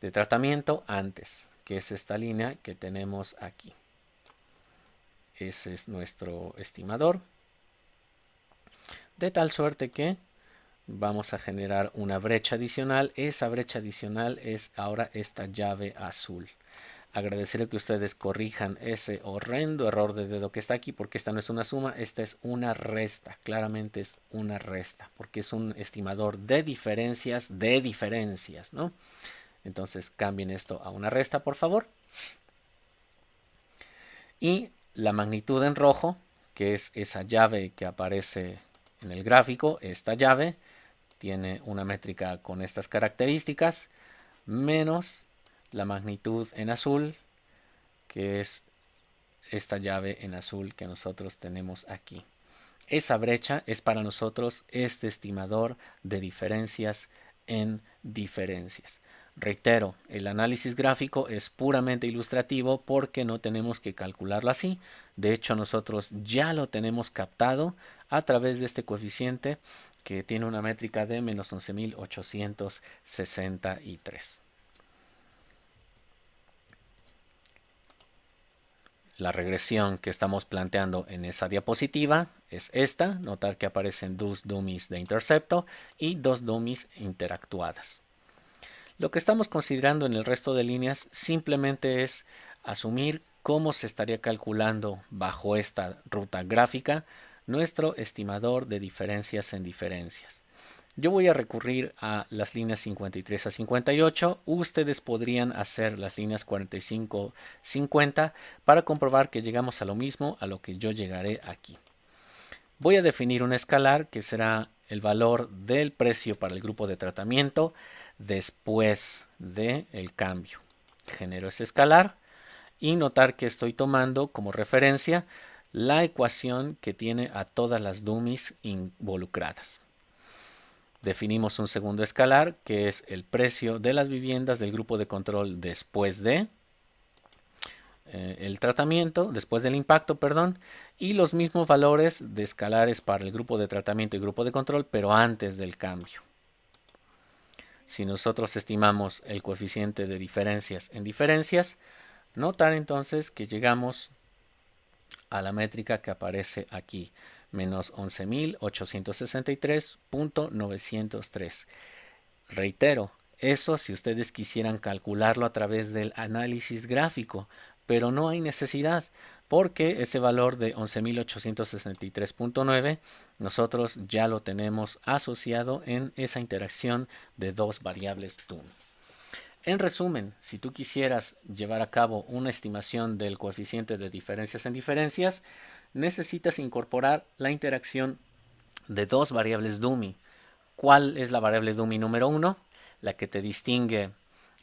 de tratamiento antes, que es esta línea que tenemos aquí. Ese es nuestro estimador. De tal suerte que vamos a generar una brecha adicional. Esa brecha adicional es ahora esta llave azul. Agradeceré que ustedes corrijan ese horrendo error de dedo que está aquí, porque esta no es una suma, esta es una resta. Claramente es una resta, porque es un estimador de diferencias, ¿no? Entonces cambien esto a una resta, por favor. Y la magnitud en rojo, que es esa llave que aparece en el gráfico, esta llave tiene una métrica con estas características, menos la magnitud en azul, que es esta llave en azul que nosotros tenemos aquí. Esa brecha es para nosotros este estimador de diferencias en diferencias. Reitero, el análisis gráfico es puramente ilustrativo porque no tenemos que calcularlo así. De hecho, nosotros ya lo tenemos captado a través de este coeficiente que tiene una métrica de menos 11.863. La regresión que estamos planteando en esa diapositiva es esta. Notar que aparecen dos dummies de intercepto y dos dummies interactuadas. Lo que estamos considerando en el resto de líneas simplemente es asumir cómo se estaría calculando bajo esta ruta gráfica nuestro estimador de diferencias en diferencias. Yo voy a recurrir a las líneas 53 a 58. Ustedes podrían hacer las líneas 45, 50 para comprobar que llegamos a lo mismo a lo que yo llegaré aquí. Voy a definir un escalar que será el valor del precio para el grupo de tratamiento después del cambio. Genero ese escalar y notar que estoy tomando como referencia la ecuación que tiene a todas las dummies involucradas. Definimos un segundo escalar que es el precio de las viviendas del grupo de control después de el tratamiento, después del impacto, perdón, y los mismos valores de escalares para el grupo de tratamiento y grupo de control, pero antes del cambio. Si nosotros estimamos el coeficiente de diferencias en diferencias, notar entonces que llegamos a la métrica que aparece aquí, menos 11.863.903. Reitero, eso si ustedes quisieran calcularlo a través del análisis gráfico, pero no hay necesidad, porque ese valor de 11.863.9 nosotros ya lo tenemos asociado en esa interacción de dos variables DUM. En resumen, si tú quisieras llevar a cabo una estimación del coeficiente de diferencias en diferencias, necesitas incorporar la interacción de dos variables dummy. ¿Cuál es la variable dummy número 1? La que te distingue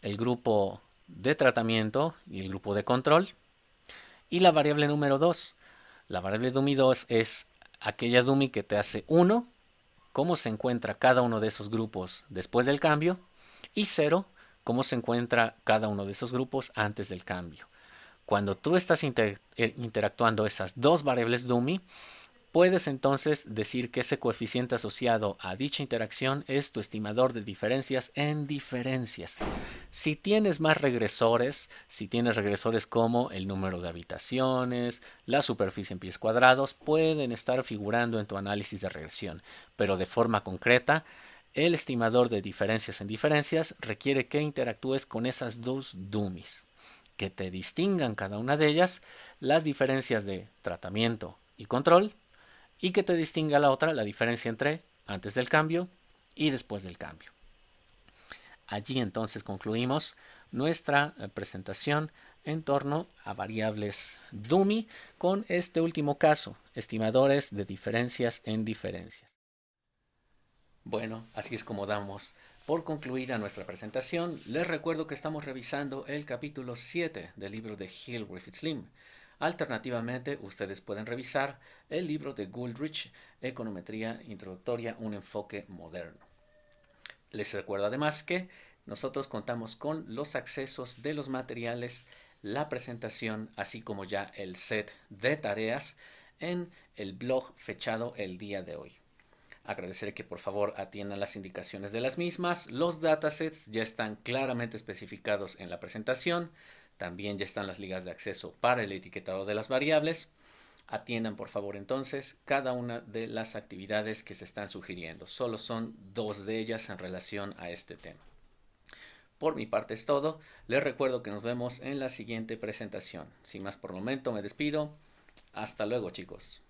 el grupo de tratamiento y el grupo de control. Y la variable número 2. La variable dummy 2 es aquella dummy que te hace 1, cómo se encuentra cada uno de esos grupos después del cambio, y 0, cómo se encuentra cada uno de esos grupos antes del cambio. Cuando tú estás interactuando esas dos variables dummy, puedes entonces decir que ese coeficiente asociado a dicha interacción es tu estimador de diferencias en diferencias. Si tienes más regresores, si tienes regresores como el número de habitaciones, la superficie en pies cuadrados, pueden estar figurando en tu análisis de regresión, pero de forma concreta, el estimador de diferencias en diferencias requiere que interactúes con esas dos dummies, que te distingan cada una de ellas las diferencias de tratamiento y control, y que te distinga la otra, la diferencia entre antes del cambio y después del cambio. Allí entonces concluimos nuestra presentación en torno a variables dummy con este último caso, estimadores de diferencias en diferencias. Bueno, así es como damos por concluida nuestra presentación. Les recuerdo que estamos revisando el capítulo 7 del libro de Hill Griffith Slim. Alternativamente, ustedes pueden revisar el libro de Goodrich, Econometría Introductoria, un enfoque moderno. Les recuerdo además que nosotros contamos con los accesos de los materiales, la presentación, así como ya el set de tareas en el blog fechado el día de hoy. Agradeceré que por favor atiendan las indicaciones de las mismas. Los datasets ya están claramente especificados en la presentación. También ya están las ligas de acceso para el etiquetado de las variables. Atiendan por favor entonces cada una de las actividades que se están sugiriendo. Solo son dos de ellas en relación a este tema. Por mi parte es todo. Les recuerdo que nos vemos en la siguiente presentación. Sin más por el momento me despido. Hasta luego, chicos.